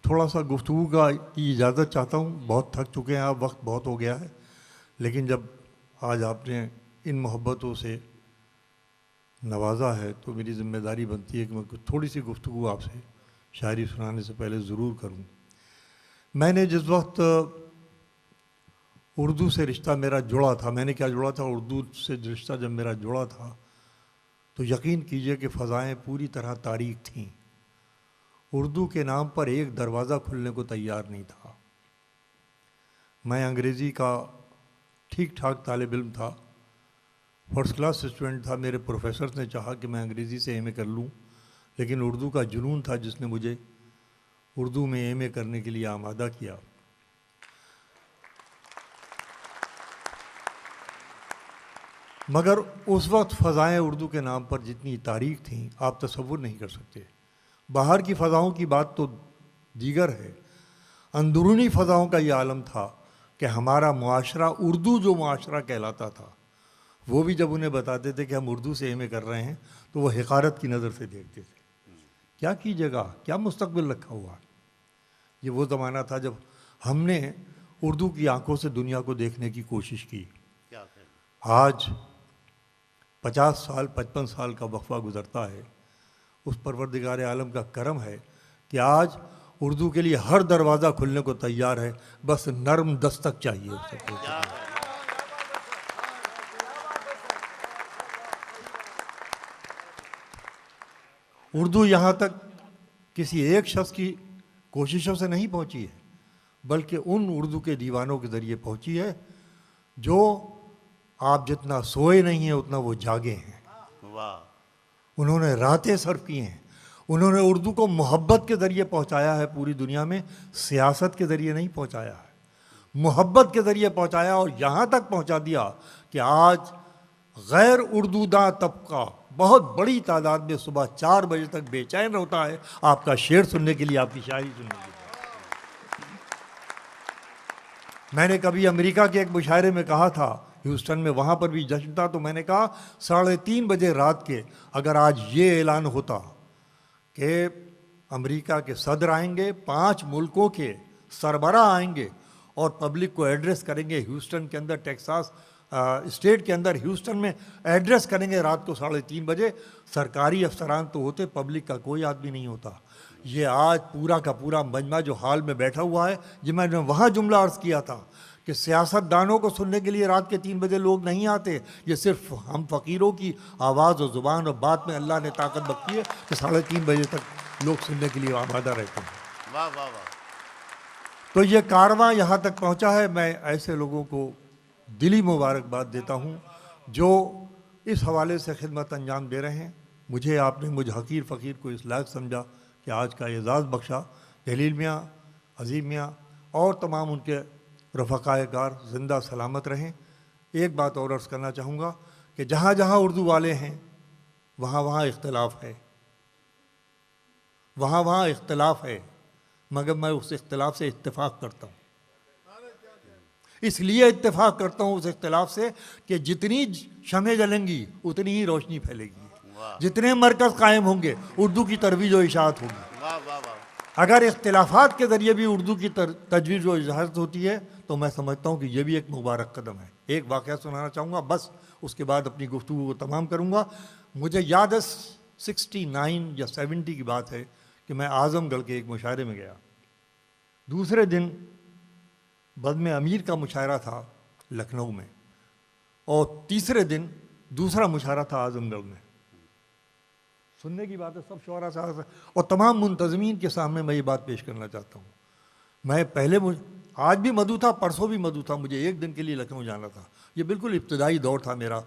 थोड़ा सा गुफ्तगू की इजाज़त चाहता हूँ। बहुत थक चुके हैं आप, वक्त बहुत हो गया है, लेकिन जब आज आपने इन मोहब्बतों से नवाजा है तो मेरी ज़िम्मेदारी बनती है कि मैं कुछ थोड़ी सी गुफ्तगू आपसे शायरी सुनाने से पहले ज़रूर करूं। मैंने जिस वक्त उर्दू से रिश्ता मेरा जुड़ा था, मैंने क्या जुड़ा था, उर्दू से रिश्ता जब मेरा जुड़ा था तो यकीन कीजिए कि फ़ज़ाएँ पूरी तरह तारीक थीं। उर्दू के नाम पर एक दरवाज़ा खुलने को तैयार नहीं था। मैं अंग्रेज़ी का ठीक ठाक तालिब इल्म था, फर्स्ट क्लास स्टूडेंट था। मेरे प्रोफेसर ने चाहा कि मैं अंग्रेज़ी से एमए कर लूँ, लेकिन उर्दू का जुनून था जिसने मुझे उर्दू में एमए करने के लिए आमादा किया। मगर उस वक्त फ़ज़ाएँ उर्दू के नाम पर जितनी तारीख थीं आप तसव्वुर नहीं कर सकते। बाहर की फ़ज़ाओं की बात तो दीगर है, अंदरूनी फ़ज़ाओं का ये आलम था कि हमारा मुआशरा, उर्दू जो मुआशरा कहलाता था, वो भी जब उन्हें बताते थे कि हम उर्दू से एमए कर रहे हैं तो वो हिकारत की नज़र से देखते थे। क्या कीजिएगा, क्या मुस्तकबिल रखा हुआ। ये वो ज़माना था जब हमने उर्दू की आंखों से दुनिया को देखने की कोशिश की। क्या कहें। आज 50 साल 55 साल का वक्फा गुज़रता है, उस परवरदिगार आलम का करम है कि आज उर्दू के लिए हर दरवाज़ा खुलने को तैयार है, बस नर्म दस्तक चाहिए उससे। क्या कहें। उर्दू यहाँ तक किसी एक शख्स की कोशिशों से नहीं पहुँची है, बल्कि उन उर्दू के दीवानों के ज़रिए पहुँची है जो आप जितना सोए नहीं हैं उतना वो जागे हैं। वाह। उन्होंने रातें सर्फ की हैं। उन्होंने उर्दू को मोहब्बत के ज़रिए पहुँचाया है पूरी दुनिया में, सियासत के ज़रिए नहीं पहुँचाया है, मोहब्बत के ज़रिए पहुँचाया और यहाँ तक पहुँचा दिया कि आज गैर उर्दूदा तबका बहुत बड़ी तादाद में सुबह 4 बजे तक बेचैन होता है आपका शेर सुनने के लिए, आपकी शायरी सुनने के लिए। मैंने कभी अमेरिका के एक मुशायरे में कहा था, ह्यूस्टन में, वहाँ पर भी जश्न था, तो मैंने कहा 3:30 बजे रात के अगर आज ये ऐलान होता कि अमेरिका के सदर आएंगे, 5 मुल्कों के सरबराह आएंगे और पब्लिक को एड्रेस करेंगे ह्यूस्टन के अंदर, टेक्सास स्टेट के अंदर ह्यूस्टन में एड्रेस करेंगे रात को 3:30 बजे, सरकारी अफसरान तो होते, पब्लिक का कोई आदमी नहीं होता। ये आज पूरा का पूरा मजमा जो हाल में बैठा हुआ है, जो मैंने वहाँ जुमला अर्ज़ किया था कि सियासतदानों को सुनने के लिए रात के 3 बजे लोग नहीं आते, ये सिर्फ हम फ़कीरों की आवाज़ और ज़ुबान और बात में अल्लाह ने ताकत बख्शी है कि 3:30 बजे तक लोग सुनने के लिए आमादा रहते हैं। वाह वाह वाह। तो ये कारवां यहाँ तक पहुँचा है। मैं ऐसे लोगों को दिली मुबारकबाद देता हूँ जो इस हवाले से खिदमत अंजाम दे रहे हैं। मुझे आपने मुझ हकीर फ़कीर को इस लायक समझा कि आज का एजाज़ बख्शा। जलील मियाँ, अजीम मियाँ और तमाम उनके रफ़क़ाए कार ज़िंदा सलामत रहें। एक बात और अर्ज़ करना चाहूँगा कि जहाँ जहाँ उर्दू वाले हैं वहाँ वहाँ इख्तलाफ है, वहाँ वहाँ इख्तलाफ है, मगर मैं उस इख्तलाफ से इत्तेफाक करता हूँ। इसलिए इत्तेफाक करता हूँ उस इख्तलाफ से कि जितनी शमें जलेंगी उतनी ही रोशनी फैलेगी, जितने मरकज़ कायम होंगे उर्दू की तरवीज व इशाअत होगी। वाह वाह वाह। अगर इख्तिलाफात के ज़रिए भी उर्दू की तजवीज़ व इजाज़त होती है तो मैं समझता हूँ कि ये भी एक मुबारक कदम है। एक वाक़या सुनाना चाहूँगा, बस उसके बाद अपनी गुफ्तगू को तमाम करूँगा। मुझे याद है 69 या 70 की बात है कि मैं आज़मगढ़ के एक मुशायरे में गया। दूसरे दिन बज़्म अमीर का मुशायरा था लखनऊ में और तीसरे दिन दूसरा मुशायरा था आज़मगढ़ में। सुनने की बात है, सब शुअरा साहब और तमाम मुंतज़मीन के सामने मैं ये बात पेश करना चाहता हूँ। मैं पहले आज भी मधु था, परसों भी मधु था, मुझे एक दिन के लिए लखनऊ जाना था। ये बिल्कुल इब्तदाई दौर था मेरा,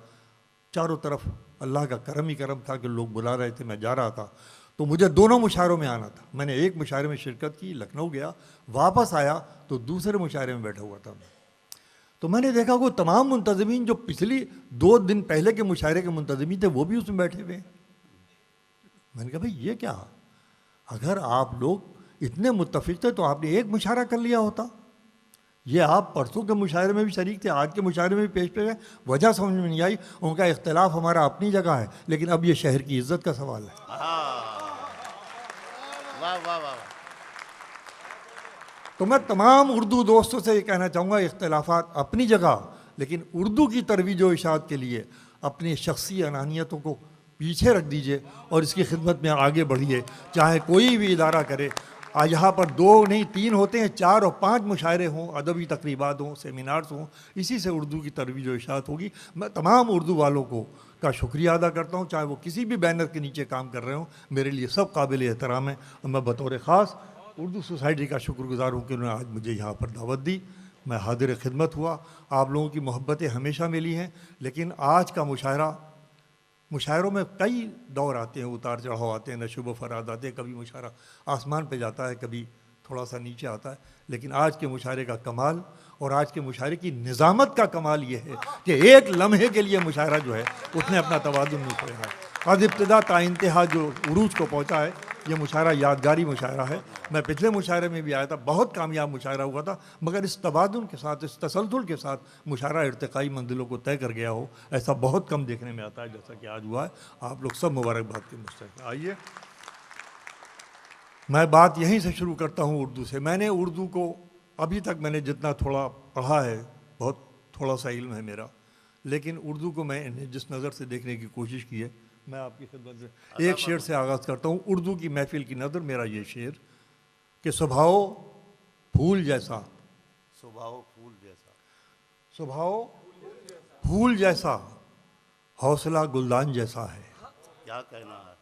चारों तरफ अल्लाह का करम ही करम था कि लोग बुला रहे थे, मैं जा रहा था। तो मुझे दोनों मुशायरों में आना था। मैंने एक मुशायरे में शिरकत की, लखनऊ गया, वापस आया तो दूसरे मुशायरे में बैठा हुआ था मैं। तो मैंने देखा वो तमाम मुंतज़मीन जो पिछली 2 दिन पहले के मुशायरे के मुंतज़मीन थे वो भी उसमें बैठे हुए। मैंने कहा भाई ये क्या, अगर आप लोग इतने मुत्तफिक थे तो आपने एक मुशायरा कर लिया होता। ये आप परसों के मुशायरे में भी शरीक थे, आज के मुशायरे में भी पेश पे गए, वजह समझ में नहीं आई। उनका इख्तलाफ हमारा अपनी जगह है, लेकिन अब ये शहर की इज्जत का सवाल है। वाह वाह वाह। तो मैं तमाम उर्दू दोस्तों से ये कहना चाहूँगा, इख्तलाफात अपनी जगह, लेकिन उर्दू की तरवीज व इशाअत के लिए अपनी शख्सी अनानियतों को पीछे रख दीजिए और इसकी खिदमत में आगे बढ़िए। चाहे कोई भी इदारा करे, आज यहाँ पर 2 नहीं 3 होते हैं, 4 और 5 मुशायरे हों, अदबी तकरीबात हों, सेमिनार्स हों, इसी से उर्दू की तरवीज व इशाअत होगी। मैं तमाम उर्दू वालों को का शुक्रिया अदा करता हूँ, चाहे वो किसी भी बैनर के नीचे काम कर रहे हों, मेरे लिए सब काबिल एहतराम है। और मैं बतौर ख़ास उर्दू सोसाइटी का शुक्रगुजार हूँ कि उन्होंने आज मुझे यहाँ पर दावत दी। मैं हाजिर खिदमत हुआ, आप लोगों की मोहब्बतें हमेशा मिली हैं। लेकिन आज का मुशायरों में कई दौर आते हैं, उतार चढ़ाव आते हैं, नशूब फराद आते हैं, कभी मुशायरा आसमान पे जाता है, कभी थोड़ा सा नीचे आता है। लेकिन आज के मुशायरे का कमाल और आज के मुशायरे की निज़ामत का कमाल ये है कि एक लम्हे के लिए मुशायरा जो है उसने अपना तवाज़ुन नहीं खोया है। आज इब्तिदा ता इंतहा जो उरूज को पहुँचा है, ये मुशायरा यादगारी मुशायरा है। मैं पिछले मुशायरे में भी आया था, बहुत कामयाब मुशायरा हुआ था, मगर इस तवाज़ुन के साथ, इस तसलसल के साथ मुशायरा इर्तिकाई मंजिलों को तय कर गया हो, ऐसा बहुत कम देखने में आता है जैसा कि आज हुआ है। आप लोग सब मुबारकबाद के मुस्तहिक़। आइए मैं बात यहीं से शुरू करता हूँ उर्दू से। मैंने उर्दू को अभी तक मैंने जितना थोड़ा पढ़ा है, बहुत थोड़ा सा इल्म है मेरा, लेकिन उर्दू को मैंने जिस नज़र से देखने की कोशिश की है, मैं आपकी खिदमत से एक शेर से आगाज़ करता हूँ। उर्दू की महफिल की नज़र मेरा ये शेर कि स्वभाव फूल जैसा, स्वभाव फूल जैसा, स्वभाव फूल जैसा, हौसला गुलदान जैसा है। क्या कहना है?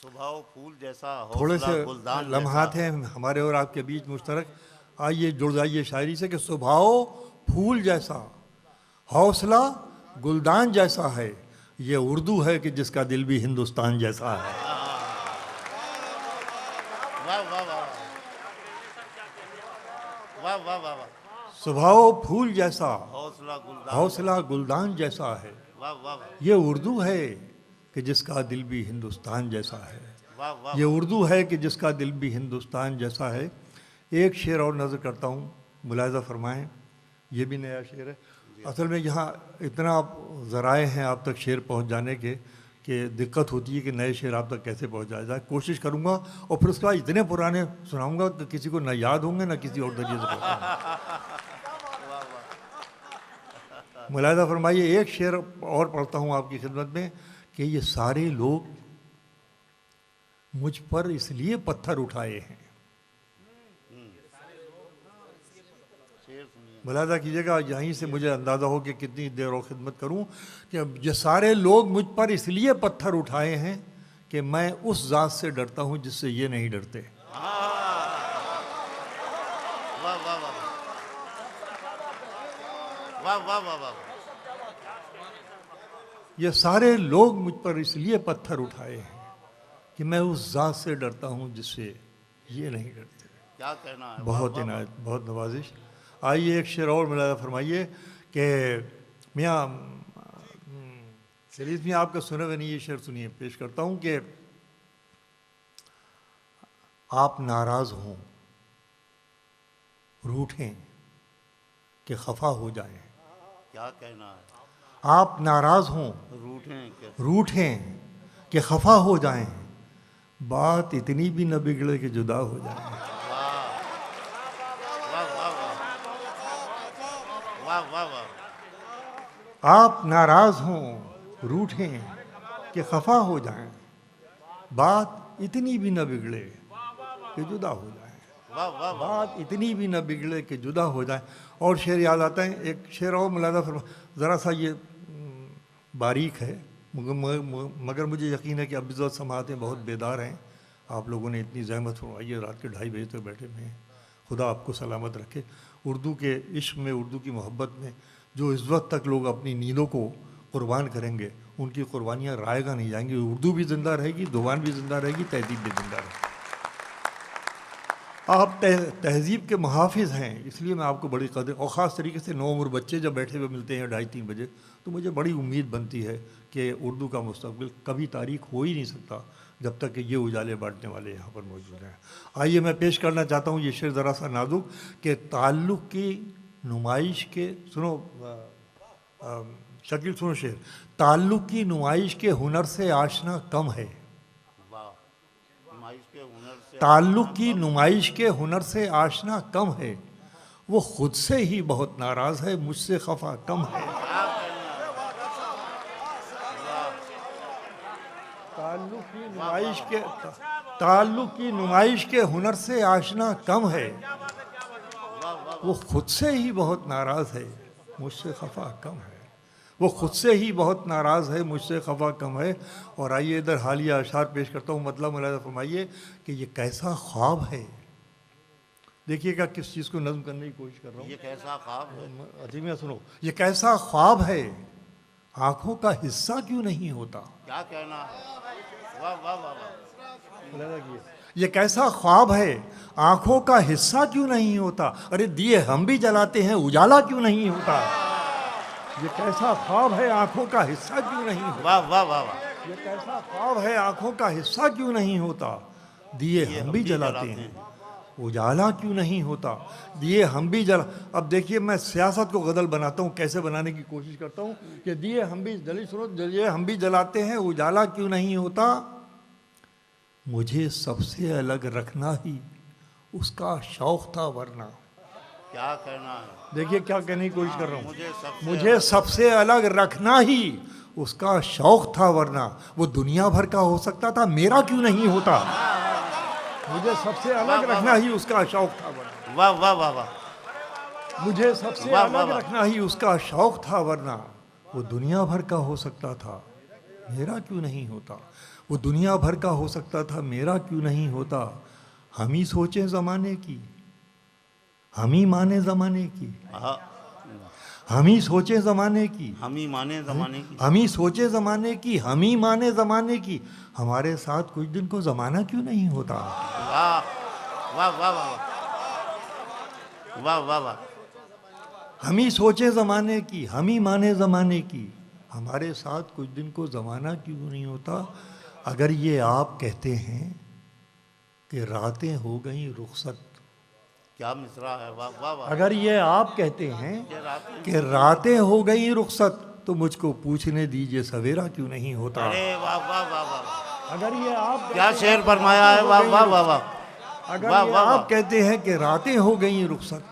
स्वभाव फूल जैसा, थोड़े हौसला से गुलदान लम्हात जैसा। हैं हमारे और आपके बीच मुश्तरक, आइए जुड़ जाइए शायरी से कि स्वभाव फूल जैसा, हौसला गुलदान जैसा है, ये उर्दू है कि जिसका दिल भी हिंदुस्तान जैसा है। वाह वाह वाह वाह वाह वाह वाह। स्वभाव फूल जैसा, हौसला गुलदान, हौसला गुलदान जैसा है, वाह वाह वाह ये उर्दू है कि जिसका दिल भी हिंदुस्तान जैसा है। वाह वाह। ये उर्दू है कि जिसका दिल भी हिंदुस्तान जैसा है। एक शेर और नज़र करता हूँ, मुलाहिज़ा फरमाएं, ये भी नया शेर है। असल में यहाँ इतना ज़राए हैं आप तक शेर पहुँच जाने के कि दिक्कत होती है कि नए शेर आप तक कैसे पहुँचाया जाए। कोशिश करूँगा और फिर उसके बाद इतने पुराने सुनाऊँगा कि किसी को न याद होंगे न किसी और तरीके से पहुँचाऊँगा। मुलाहिज़ा फरमाइए, एक शेर और पढ़ता हूँ आपकी खिदमत में कि ये सारे लोग मुझ पर इसलिए पत्थर उठाए हैं। मुलाहिज़ा कीजिएगा, यहीं से मुझे अंदाज़ा हो कि कितनी देर और खिदमत करूं कि ये सारे लोग मुझ पर इसलिए पत्थर उठाए हैं कि मैं उस ज़ात से डरता हूं जिससे ये नहीं डरते। वाह वाह वाह वाह वाह वाह वाह। ये सारे लोग मुझ पर इसलिए पत्थर उठाए हैं कि मैं उस ज़ात से डरता हूं जिससे ये नहीं डरते। क्या कहना है? बहुत इनायत, बहुत नवाजिश। आइए एक शेर और मुलाहिज़ा फरमाइए कि मियाँ सलीस मियाँ, आपका सुने हुए नहीं, ये शेर सुनिए, पेश करता हूँ कि आप नाराज़ हों, रूठें कि खफा हो जाएं। क्या कहना है? आप नाराज़ हों, रूठें के रूठें कि खफा हो जाएं, बात इतनी भी न बिगड़े कि जुदा हो जाएं। वाह वाह वाह वाह वाह। आप नाराज़ हों, रूठें कि खफा हो जाएं, बात इतनी भी न बिगड़े कि जुदा हो जाएं। वाह वाह वाह। बात इतनी भी न बिगड़े कि जुदा हो जाए। और शेर याद आता है, एक शेर और मुलाहिज़ा फरमा, ज़रा सा ये बारीक है मगर मुझे यकीन है कि अभी ज़रूरत समातें बहुत बेदार हैं। आप लोगों ने इतनी ज़हमत फरमाई है, रात के 2:30 बजे तक बैठे हुए हैं। खुदा आपको सलामत रखे। उर्दू के इश्क में, उर्दू की मोहब्बत में जो इस वक्त तक लोग अपनी नींदों को कुर्बान करेंगे, उनकी कुर्बानियाँ रायगा नहीं जाएंगी। उर्दू भी ज़िंदा रहेगी, ज़ुबान भी ज़िंदा रहेगी, तहज़ीब भी ज़िंदा रहेगी। आप तहज़ीब के मुहाफ़िज़ हैं, इसलिए मैं आपको बड़ी कदर, और ख़ास तरीके से नौउम्र बच्चे जब बैठे हुए मिलते हैं 2:30-3 बजे, तो मुझे बड़ी उम्मीद बनती है कि उर्दू का मुस्तक़बिल कभी तारीख हो ही नहीं सकता जब तक कि ये उजाले बांटने वाले यहाँ पर मौजूद हैं। आइए मैं पेश करना चाहता हूँ ये शेर ज़रा सा नाजुक कि ताल्लुक़ की नुमाइश के, सुनो शकील सुनो शेर, ताल्लुक़ की नुमाइश के हुनर से आशना कम है। ताल्लुक़ की नुमाइश के हुनर से आशना कम है, वो खुद से ही बहुत नाराज़ है, मुझसे खफा कम है। ताल्लुक़ की नुमाइश के हुनर से आशना कम है, वो खुद से ही बहुत नाराज़ है, मुझसे खफा कम है। वो खुद से ही बहुत नाराज़ है, मुझसे खफा कम है। और आइए इधर हालिया अशार पेश करता हूँ, मतलब मुलाहिज़ा फरमाइए कि ये कैसा ख्वाब है। देखिएगा किस चीज़ को नज़्म करने की कोशिश कर रहा हूँ। ये कैसा ख्वाब है? अजीमिया सुनो, ये कैसा ख्वाब है, आँखों का हिस्सा क्यों नहीं होता। क्या कहना है? वाह वाह वाह वाह। ये कैसा ख्वाब है, आँखों का हिस्सा क्यों नहीं होता। अरे दिए हम भी जलाते हैं, उजाला क्यों नहीं होता। ये कैसा ख्वाब है, आंखों का हिस्सा क्यों नहीं होता। वाह वाह वाह वाह। ये कैसा ख्वाब है, आंखों का हिस्सा क्यों नहीं होता। दिए हम भी जलाते हैं, उजाला क्यों नहीं होता। दिए हम भी जला, अब देखिए मैं सियासत को गदल बनाता हूँ, कैसे बनाने की कोशिश करता हूँ कि दिए हम भी, जल्दी सुनो, दिए हम भी जलाते हैं, उजाला क्यों नहीं होता। मुझे सबसे अलग रखना ही उसका शौक था वरना। क्या कहना है? देखिए क्या कहने की कोशिश कर रहा हूँ। मुझे सबसे अलग रखना ही उसका शौक था वरना वो दुनिया भर का हो सकता था, मेरा क्यों नहीं होता। मुझे सबसे अलग रखना ही उसका शौक था वरना। वाह वाह वाह वाह। मुझे सबसे वाह, वाह, अलग वाह। रखना ही उसका शौक था वरना वो दुनिया भर का हो सकता था, मेरा क्यों नहीं होता। वो दुनिया भर का हो सकता था, मेरा क्यों नहीं होता। हम ही सोचें ज़माने की, हम ही माने ज़माने की, हाँ, हम ही सोचे ज़माने की, हम ही माने जमाने की। हम ही सोचे ज़माने की, हम ही माने ज़माने की। हमारे साथ कुछ दिन को ज़माना क्यों नहीं होता। वाह वाह वाह वाह वाह वाह वाह। हम ही सोचे ज़माने की, हम ही माने ज़माने की। हमारे साथ कुछ दिन को ज़माना क्यों नहीं होता। अगर ये आप कहते हैं कि रातें हो गई रुखसत, क्या मिसरा है। वाह वाह वाह। अगर ये आप कहते हैं ये रातें- कि रातें हो गई रुखसत, तो मुझको पूछने दीजिए सवेरा क्यों नहीं होता। अरे वाह वाह वाह वाह। अगर ये आप क्या शेर फरमाया है। वाह वाह वाह वाह। अगर वाह, ये वाह, आप वाह। कहते हैं कि रातें हो गई रुखसत,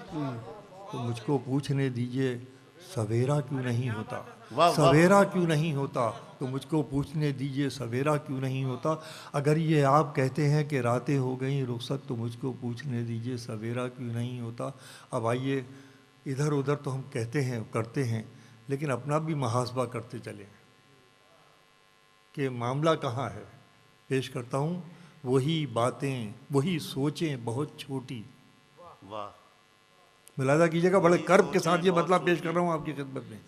तो मुझको पूछने दीजिए सवेरा क्यों नहीं होता। वाह, वाह। सवेरा क्यों नहीं होता, तो मुझको पूछने दीजिए सवेरा क्यों नहीं होता। अगर ये आप कहते हैं कि रातें हो गई रुखसत, तो मुझको पूछने दीजिए सवेरा क्यों नहीं होता। अब आइए, इधर उधर तो हम कहते हैं करते हैं, लेकिन अपना भी मुहासबा करते चलें कि मामला कहाँ है। पेश करता हूँ, वही बातें वही सोचें बहुत छोटी। वाह। मुलाजा कीजिएगा, बड़े कर्ब के साथ ये मतलब पेश कर रहा हूँ आपकी खिदमत में।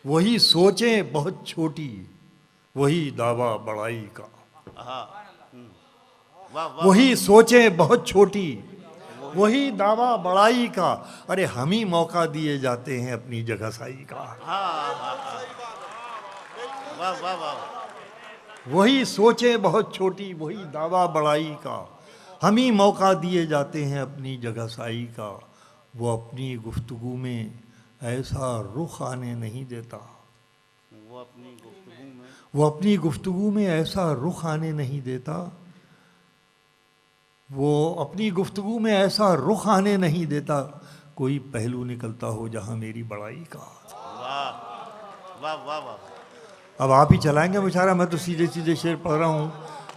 वही सोचें बहुत छोटी, वही दावा बड़ाई का। हाँ। वाह वाह। वही सोचें बहुत छोटी, वही दावा बड़ाई का। अरे हम ही मौका दिए जाते हैं अपनी जगहसाई का। हाँ हाँ हाँ। वाह वाह वाह। वही सोचें बहुत छोटी, वही दावा बड़ाई का। हम ही मौका दिए जाते हैं अपनी जगहसाई का। वो अपनी गुफ्तगू में ऐसा रुख आने नहीं देता। वो अपनी गुफ्तगू में वो अपनी गुफ्तगू में ऐसा रुख आने नहीं देता। वो अपनी गुफ्तगू में ऐसा रुख आने नहीं देता, कोई पहलू निकलता हो जहाँ मेरी बड़ाई का। वाह वाह वाह वाह। अब आप ही चलाएंगे बेचारा, मैं तो सीधे सीधे शेर पढ़ रहा हूँ।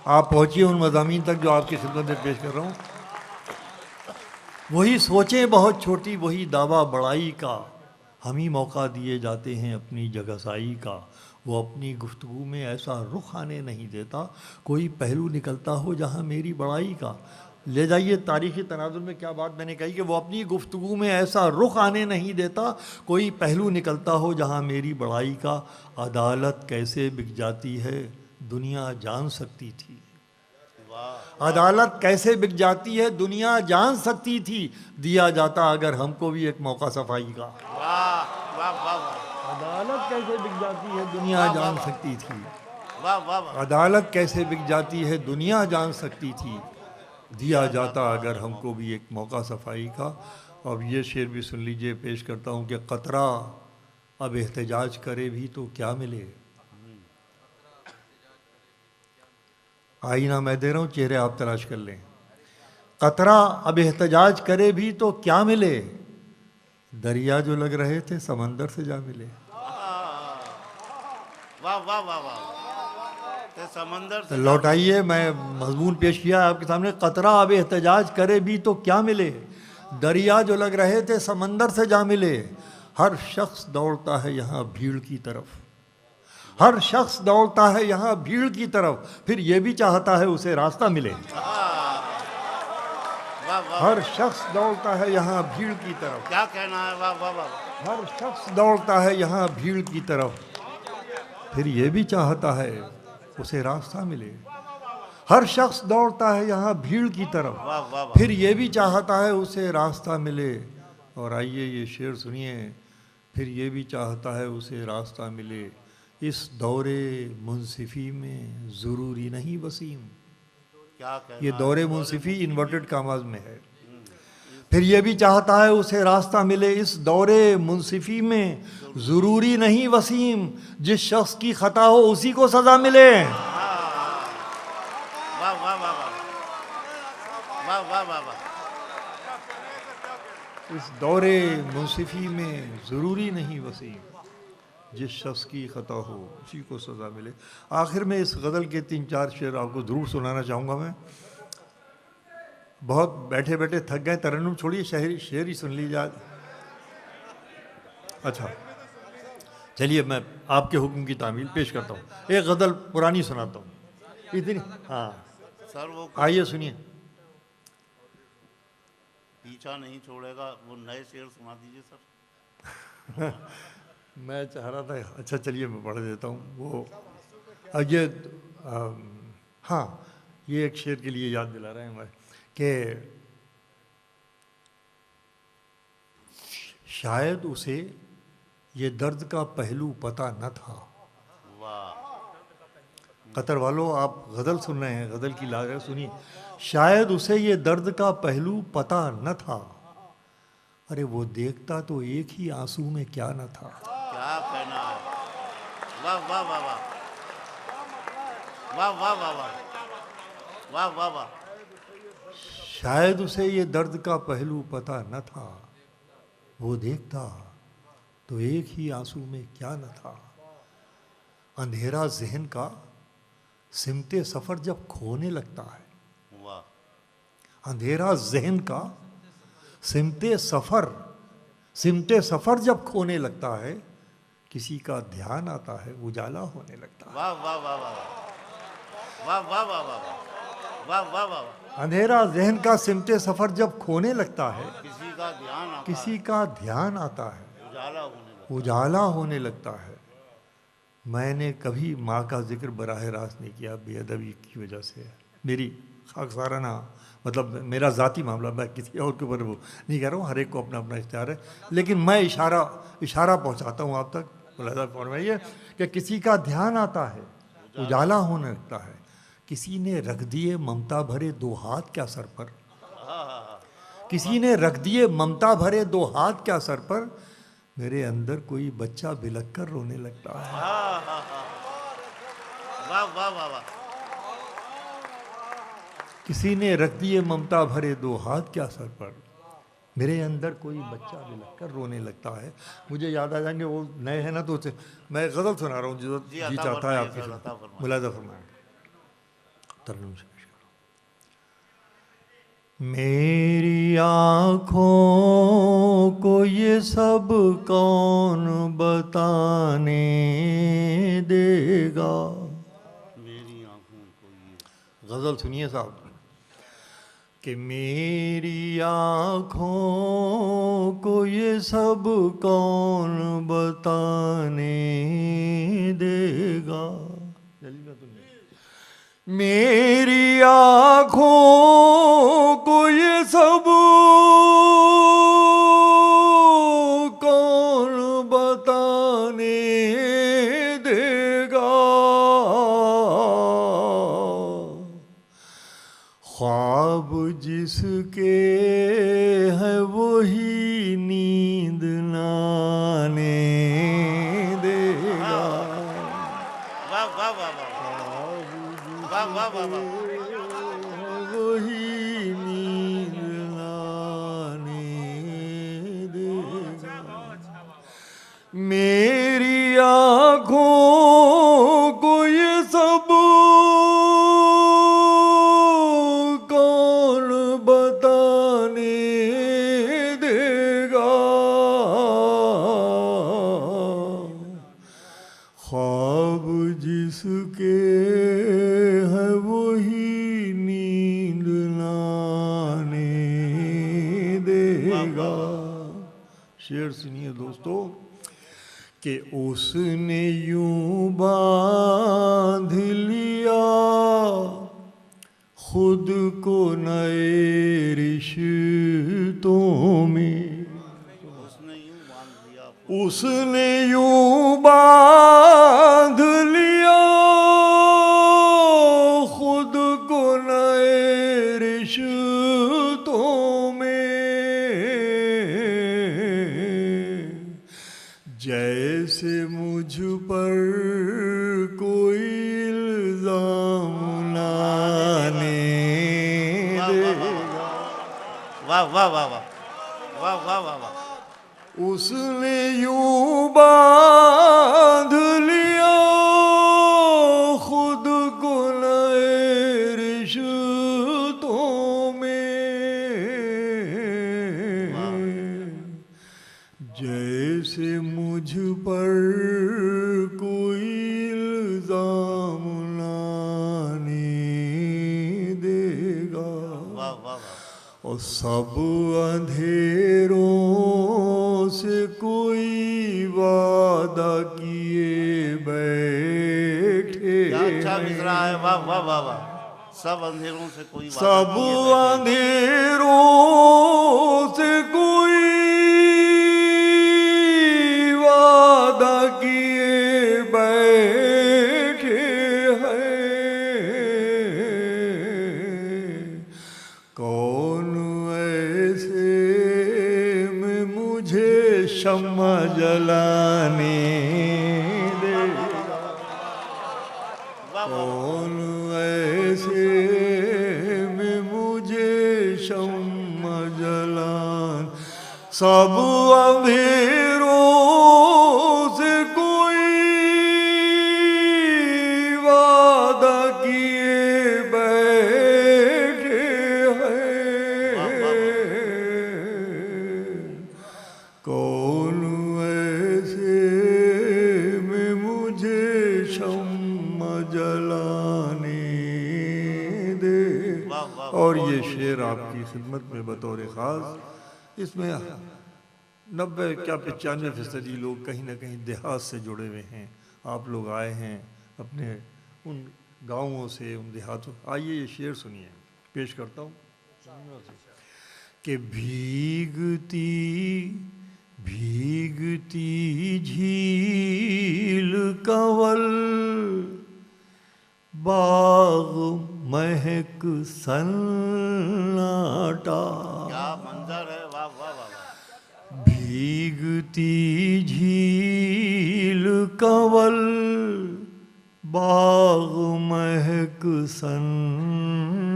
आप पहुँचिए उन मज़ामीन तक जो आपकी खिदमत में पेश कर रहा हूँ। वही सोचें बहुत छोटी, वही दावा बड़ाई का। हम ही मौका दिए जाते हैं अपनी जगहसाई का। वो अपनी गुफ्तगू में ऐसा रुख आने नहीं देता, कोई पहलू निकलता हो जहाँ मेरी बड़ाई का। ले जाइए तारीख़ी तनाजुर में क्या बात मैंने कही कि वो अपनी गुफ्तगू में ऐसा रुख आने नहीं देता, कोई पहलू निकलता हो जहाँ मेरी बड़ाई का। अदालत कैसे बिक जाती है दुनिया जान सकती थी। वाह अदालत कैसे बिक जाती है दुनिया जान सकती थी। दिया जाता अगर हमको भी एक मौका सफाई का। वाह वाह वाह वाह। अदालत कैसे बिक जाती है दुनिया जान सकती थी। वाह वाह वाह। अदालत कैसे बिक जाती है दुनिया जान सकती थी। दिया जाता अगर हमको भी एक मौका सफाई का। अब ये शेर भी सुन लीजिए, पेश करता हूँ कि कतरा अब एहतजाज करे भी तो क्या मिले। आईना मैं दे रहा हूँ, चेहरे आप तलाश कर लें। कतरा अब एहतजाज करे भी तो क्या मिले, दरिया जो लग रहे थे समंदर से जा मिले। वाह वाह वाह वाह। ते समंदर से लौटाइए, मैं मजमून पेश किया है आपके सामने। कतरा अब एहतजाज करे भी तो क्या मिले, दरिया जो लग रहे थे समंदर से जा मिले। हर शख्स दौड़ता है यहाँ भीड़ की तरफ, हर शख्स दौड़ता है यहाँ भीड़ की तरफ, फिर ये भी चाहता है उसे रास्ता मिले। वाह वाह। हर शख्स दौड़ता है यहाँ भीड़ की तरफ, क्या कहना है। वाह वाह वाह। हर शख्स दौड़ता है यहाँ भीड़ की तरफ, फिर ये भी चाहता है उसे रास्ता मिले। हर शख्स दौड़ता है यहाँ भीड़ की तरफ, वाह वाह वाह। फिर ये भी चाहता है उसे रास्ता मिले। और आइए ये शेर सुनिए, फिर ये भी चाहता है उसे रास्ता मिले। इस दौरे मुंसिफी में ज़रूरी नहीं वसीम। क्या कहना ये है। दौरे मुंसिफी इन्वर्टेड कामाज में है। फिर ये भी चाहता है उसे रास्ता मिले। इस दौरे मुंसिफी में ज़रूरी नहीं वसीम, जिस शख्स की खता हो उसी को सज़ा मिले। वाह वाह वाह वाह। इस दौरे मुंसिफी में ज़रूरी नहीं वसीम, जिस शख्स की ख़ता हो उसी को सज़ा मिले। आखिर में इस गज़ल के 3-4 शेर आपको ज़रूर सुनाना चाहूँगा मैं। बहुत बैठे बैठे थक गए, तरन्नुम छोड़िए, शेर ही सुन लीजिए। अच्छा चलिए, मैं आपके हुक्म की तामील पेश करता हूँ। एक गज़ल पुरानी सुनाता हूँ इतनी। हाँ सर वो आइए सुनिए। पीछा नहीं छोड़ेगा, वो नए शेर सुना दीजिए सर। मैं चाह रहा था, अच्छा चलिए मैं पढ़ देता हूँ वो। ये हाँ, ये एक शेर के लिए याद दिला रहे हैं हमें कि शायद उसे ये दर्द का पहलू पता न था। वाह। कतर वालों, आप गज़ल सुन रहे हैं, गज़ल की लाज सुनिए। शायद उसे ये दर्द का पहलू पता न था, अरे वो देखता तो एक ही आंसू में क्या न था। क्या कहना है, वाह वाह वाह वाह वाह वाह वाह वाह वाह वाह वाह। शायद उसे ये दर्द का पहलू पता न था, वो देखता तो एक ही आंसू में क्या न था। अंधेरा जहन का सिमते सफ़र जब खोने लगता है, वाह। अंधेरा जहन का सिमते सफ़र जब खोने लगता है, किसी का ध्यान आता है उजाला होने लगता है। वाह वाह वाह वाह वाह वाह वाह वाह वाह वाह वाह। अंधेरा जहन का सिमते सफ़र जब खोने लगता है, किसी का ध्यान आता आता है, है, उजाला होने लगता है। मैंने कभी माँ का जिक्र बराह रास्त नहीं किया, बेअदबी की वजह से। मेरी खाकसाराना मतलब मेरा ज़ाती मामला, मैं किसी और के ऊपर वो नहीं कह रहा हूँ, हर एक को अपना अपना इख्तियार है, लेकिन मैं इशारा पहुँचाता हूँ आप तक। मुलाज़ा फरमाइए कि किसी का ध्यान आता है, उजाला होने लगता है। किसी ने रख दिए ममता भरे 2 हाथ क्या सर पर, किसी ने रख दिए ममता भरे 2 हाथ क्या सर पर, मेरे अंदर कोई बच्चा बिलख कर रोने लगता है। वाह वाह वाह वाह। किसी ने रख दिए ममता भरे 2 हाथ क्या सर पर, मेरे अंदर कोई बच्चा बिलख कर रोने लगता है। मुझे याद आ जाएंगे वो नए हैं ना, तो मैं गज़ल सुना रहा हूँ जो जी चाहता है आपकी मुलाज़ा फरमाएं। तरन्नुम से पेश करो। मेरी आँखों को ये सब कौन बताने देगा। मेरी आंखों को ये, गज़ल सुनिए साहब, कि मेरी आँखों को ये सब कौन बताने देगा। मेरी आँखों को ये सब कौन बताने देगा। ख्वाब जिसके है वही नींद नाने देगा। वाह वाह वाह वाह वाह वाह वाह। वही नींद लाने देगा। मेरी आँखों को ये सब कौन बताने देगा। ख्वाब जिसके है वही नींद लाने देगा। शेर सुनिए दोस्तों, कि उसने यूं बांध लिया खुद को नए रिश्तों में। उसने यूं बांध लिया खुद को नए रिश्तों में, जैसे मुझ पर कोई इल्जाम लाने देगा। वाह वाह वाह वाह वाह वाह उसने यूं बांध लिया खुद को नए रिश्तों में, जैसे मुझ पर कोई इल्जाम लाने देगा वाह वाह वाह। और सब अंधेरों से कोई वादा किए बैठे क्या अच्छा मिसरा है, वाह वाह वाह वाह। सब अंधेरों से कोई वादा सब किए बैठे। अंधेरों से कोई वादा किए बैठे हैं, कौन ऐसे में मुझे शम्मा जलाने देगा, वाह वाह। कौन ऐसे में मुझे शम्मा जलान, सब अंधेरों से कोई वादा किए बैठे हैं, कौन ऐसे में मुझे शम्मा जलाने दे। वाह, वाह, और बहुत ये बहुत शेर आपकी खिदमत में बतौर ख़ास, इसमें 90 क्या 95% लोग कहीं ना कहीं देहात से जुड़े हुए हैं। आप लोग आए हैं अपने उन गाँवों से, उन देहातों। आइए ये शेर सुनिए, पेश करता हूँ कि भीगती भीगती झील कंवल बाग महक सन्नाटा, क्या मंजर है, वाह वाह वाह वाह। भीगती झील कंवल बाग महक सन्नाटा,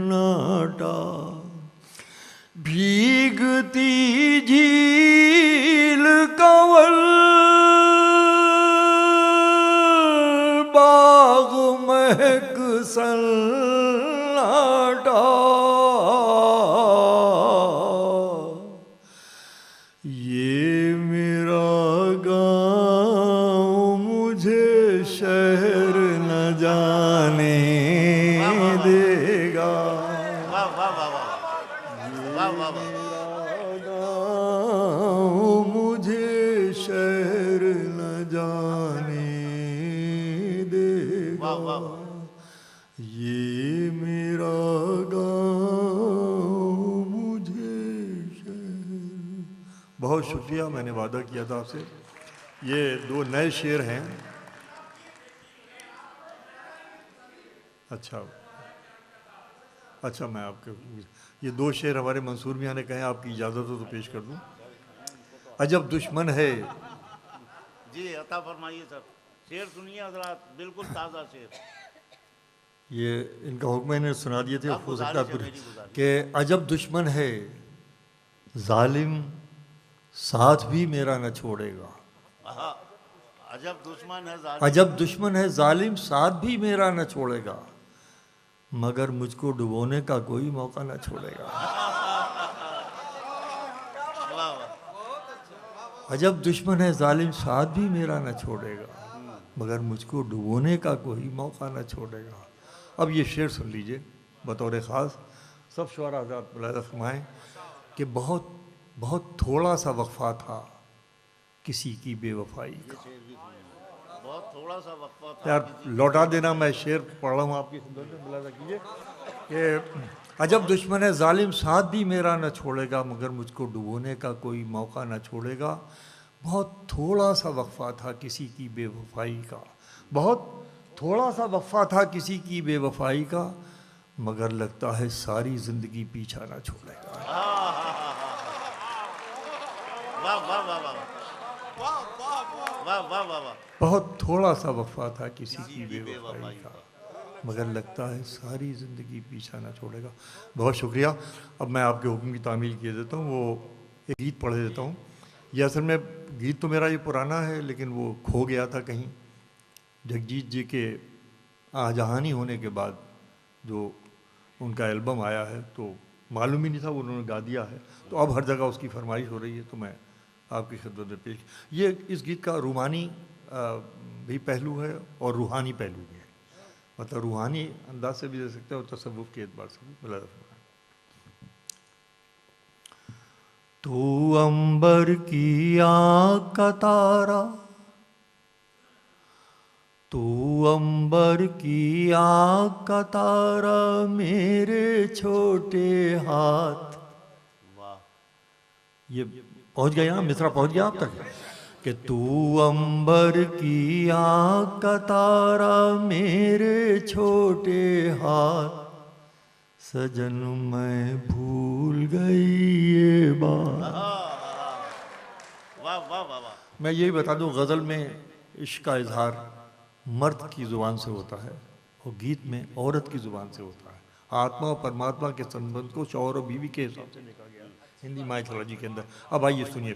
भीगती झील कंवल बाग महक सन्नाटा, ये मेरा गाँव मुझे शहर न जाने देगा, वाह वाह वाह वाह वाह वाह वाह। गाँव मुझे शहर न जाने देगा, वाह, वाह, वाह। ये मेरा गाँव मुझे शहर। बहुत शुक्रिया, मैंने वादा किया था आपसे। ये 2 नए शेर हैं। अच्छा अच्छा, मैं आपके ये 2 शेर हमारे मंसूर मियाँ ने कहे, आपकी इजाज़त हो तो पेश कर दूं। अजब दुश्मन है, जी अता फरमाइए सर, शेर सुनिए हजरात, बिल्कुल ताज़ा शेर। ये इनका हुक्म इन्हें सुना दिए थे, आप हो सकता है गुजारिश है, पूरे, मेरी गुजारिश। कि अजब दुश्मन है जालिम साथ भी मेरा न छोड़ेगा, आहा, अजब दुश्मन है जालिम। अजब दुश्मन है जालिम साथ भी मेरा न छोड़ेगा, मगर मुझको डुबोने का कोई मौका न छोड़ेगा। वाह वाह। अजब दुश्मन है जालिम साथ भी मेरा न छोड़ेगा, मगर मुझको डुबोने का कोई मौका न छोड़ेगा। अब ये शेर सुन लीजिए बतौर ख़ास, सब शुअरा हज़रात मुलाहिज़ा फरमाएं कि बहुत बहुत थोड़ा सा वक्फा था किसी की बेवफाई का। बहुत थोड़ा सा वक्फा था। यार लौटा देना, मैं शेर पढ़ रहा हूँ आपकी खिदमत में, मुलाहिज़ा कीजिए कि अजब दुश्मन है जालिम साथ भी मेरा न छोड़ेगा, मगर मुझको डुबोने का कोई मौका न छोड़ेगा। बहुत थोड़ा सा वक्फा था किसी की बेवफाई का, बहुत थोड़ा सा वक्फा था किसी की बेवफाई का, मगर लगता है सारी ज़िंदगी पीछा न छोड़ेगा। वाह वाह वाह वाह वाह वाह वाह वाह। बहुत थोड़ा सा वक्फा था किसी की बेवफाई का, मगर लगता है सारी ज़िंदगी पीछा न छोड़ेगा। बहुत शुक्रिया। अब मैं आपके हुक्म की तामील किए देता हूँ, वो एक गीत पढ़ देता हूँ ये असल में गीत तो मेरा ये पुराना है, लेकिन वो खो गया था कहीं। जगजीत जी के आजहानी होने के बाद जो उनका एल्बम आया है तो मालूम ही नहीं था, उन्होंने गा दिया है, तो अब हर जगह उसकी फरमाइश हो रही है, तो मैं आपकी खिदमत में पेश। ये इस गीत का रूमानी भी पहलू है और रूहानी पहलू भी है, मतलब रूहानी अंदाज से भी दे सकते हैं और तसव्वुफ के एतबार से भी मिला। तू अंबर की आँख का तारा, तू अंबर की आँख का तारा, मेरे छोटे हाथ। वाह, ये पहुंच गया यहाँ, मिसरा पहुंच गया आप तक कि तू अंबर की आँख का तारा, मेरे छोटे हाथ, सजन मैं भूल गई ये बात। वाह वाह वाह वाह। मैं यही बता दूं, गज़ल में इश्क का इजहार मर्द की ज़ुबान से होता है और गीत में औरत की ज़ुबान से होता है। आत्मा और परमात्मा के संबंध को शौहर और बीवी के हिसाब से देखा गया हिंदी माइथोलॉजी के अंदर। अब आइए सुनिए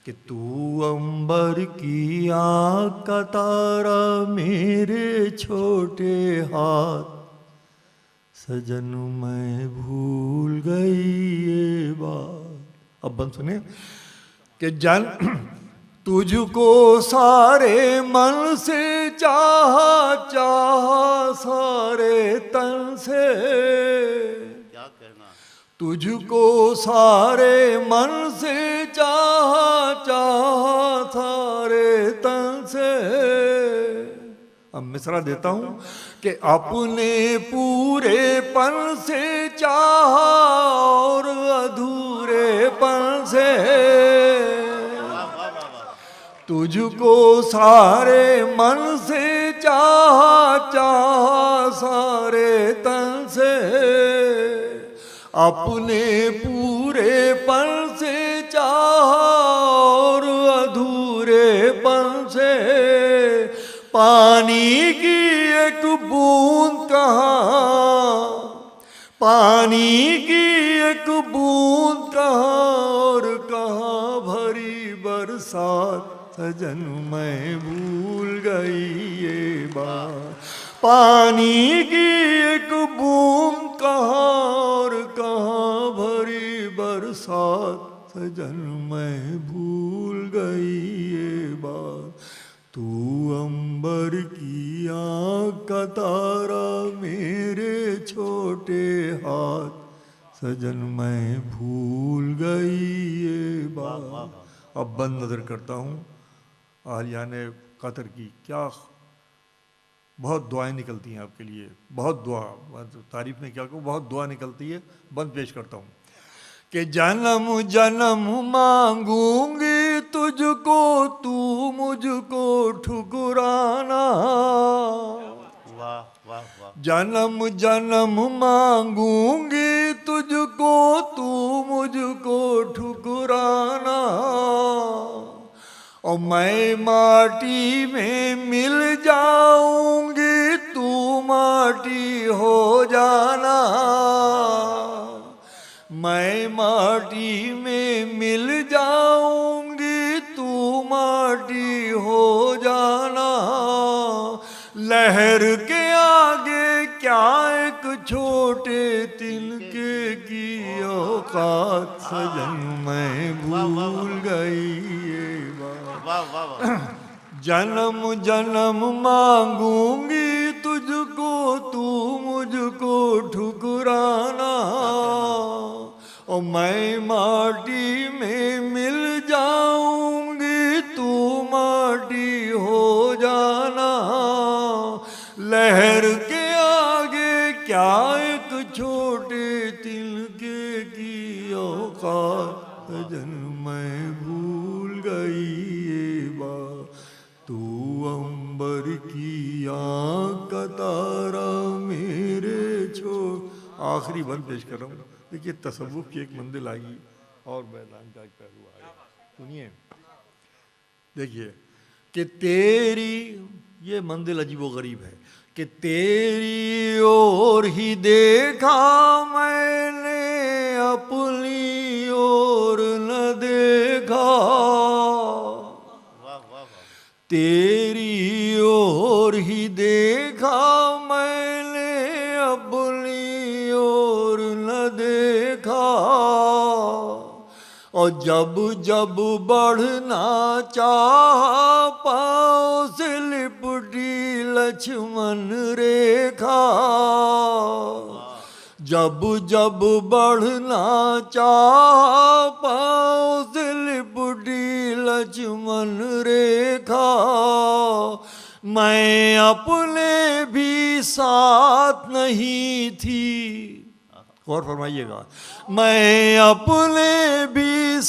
कि तू अंबर की आँख का तारा, मेरे छोटे हाथ, सजन मैं भूल गई ये बात। अब बंद सुने कि जन तुझको सारे मन से चाहा, चाहा सारे तन से, क्या कहना। तुझको सारे मन से चाहा, चाहा सारे तन से। अब मिसरा देता हूं कि अपने पूरेपन से चाहा और अधूरेपन से, तुझको सारे मन से चाहा, चाहा सारे तन से, अपने पूरेपन से चाहा और अधूरेपन से। पानी की एक बूंद कहाँ, पानी की एक बूंद कहाँ और कहाँ भरी बरसात, सजन मैं भूल गई ये बात। पानी की एक बूंद कहाँ और कहाँ भरी बरसात, सजन मैं भूल गई ये बात। तू अंबर की आँख का तारा, मेरे छोटे हाथ, सजन मैं भूल गई ये बात। अब बंद नज़र करता हूँ आलियान कतर की, क्या बहुत दुआएं निकलती हैं आपके लिए, बहुत दुआ, तारीफ में क्या कहूँ, बहुत दुआ निकलती है। बंद पेश करता हूँ कि जन्म जन्म मांगूंगी तुझको, तू मुझको ठुकराना। वाह वाह वाह। जन्म जन्म मांगूंगी तुझको, तू मुझको ठुकराना। और मैं माटी में मिल जाऊंगी, तू माटी हो जाना। मैं माटी में मिल जाऊंगी, तू माटी हो जाना। लहर के आगे क्या एक छोटे तिनके की औकात, सजन मैं भूल गई ये बात। वाह वाह वाह। जन्म जन्म मांगूंगी तुझको, तू मुझको ठुकराना। और मैं माटी में मिल जाऊंगी, तू माटी हो जाना। लहर के आगे क्या एक छोटे तिनके की औकात, सजन मैं भूल गई ये बात। तू अंबर की आँख का तारा, मेरे आखिरी बंद पेश कर रहा हूँ। देखिए तसव्वुफ की एक मंजिल आएगी और मैदान का एक पहलू आएगा। सुनिए, देखिए कि तेरी ये मंजिल अजीबो गरीब है कि तेरी ओर ही देखा मैंने अपनी ओर न देखा, वाह वाह वाह। तेरी ओर ही देखा मैंने, अपनी ओर न देखा। और जब जब बढ़ना चाहा, पाँव से लिपटी लक्ष्मण रेखा। जब जब बढ़ना चाहा, पाँव से लिपटी लक्ष्मण रेखा। मैं अपने भी साथ नहीं थी, और फरमाइएगा, मैं अपने भी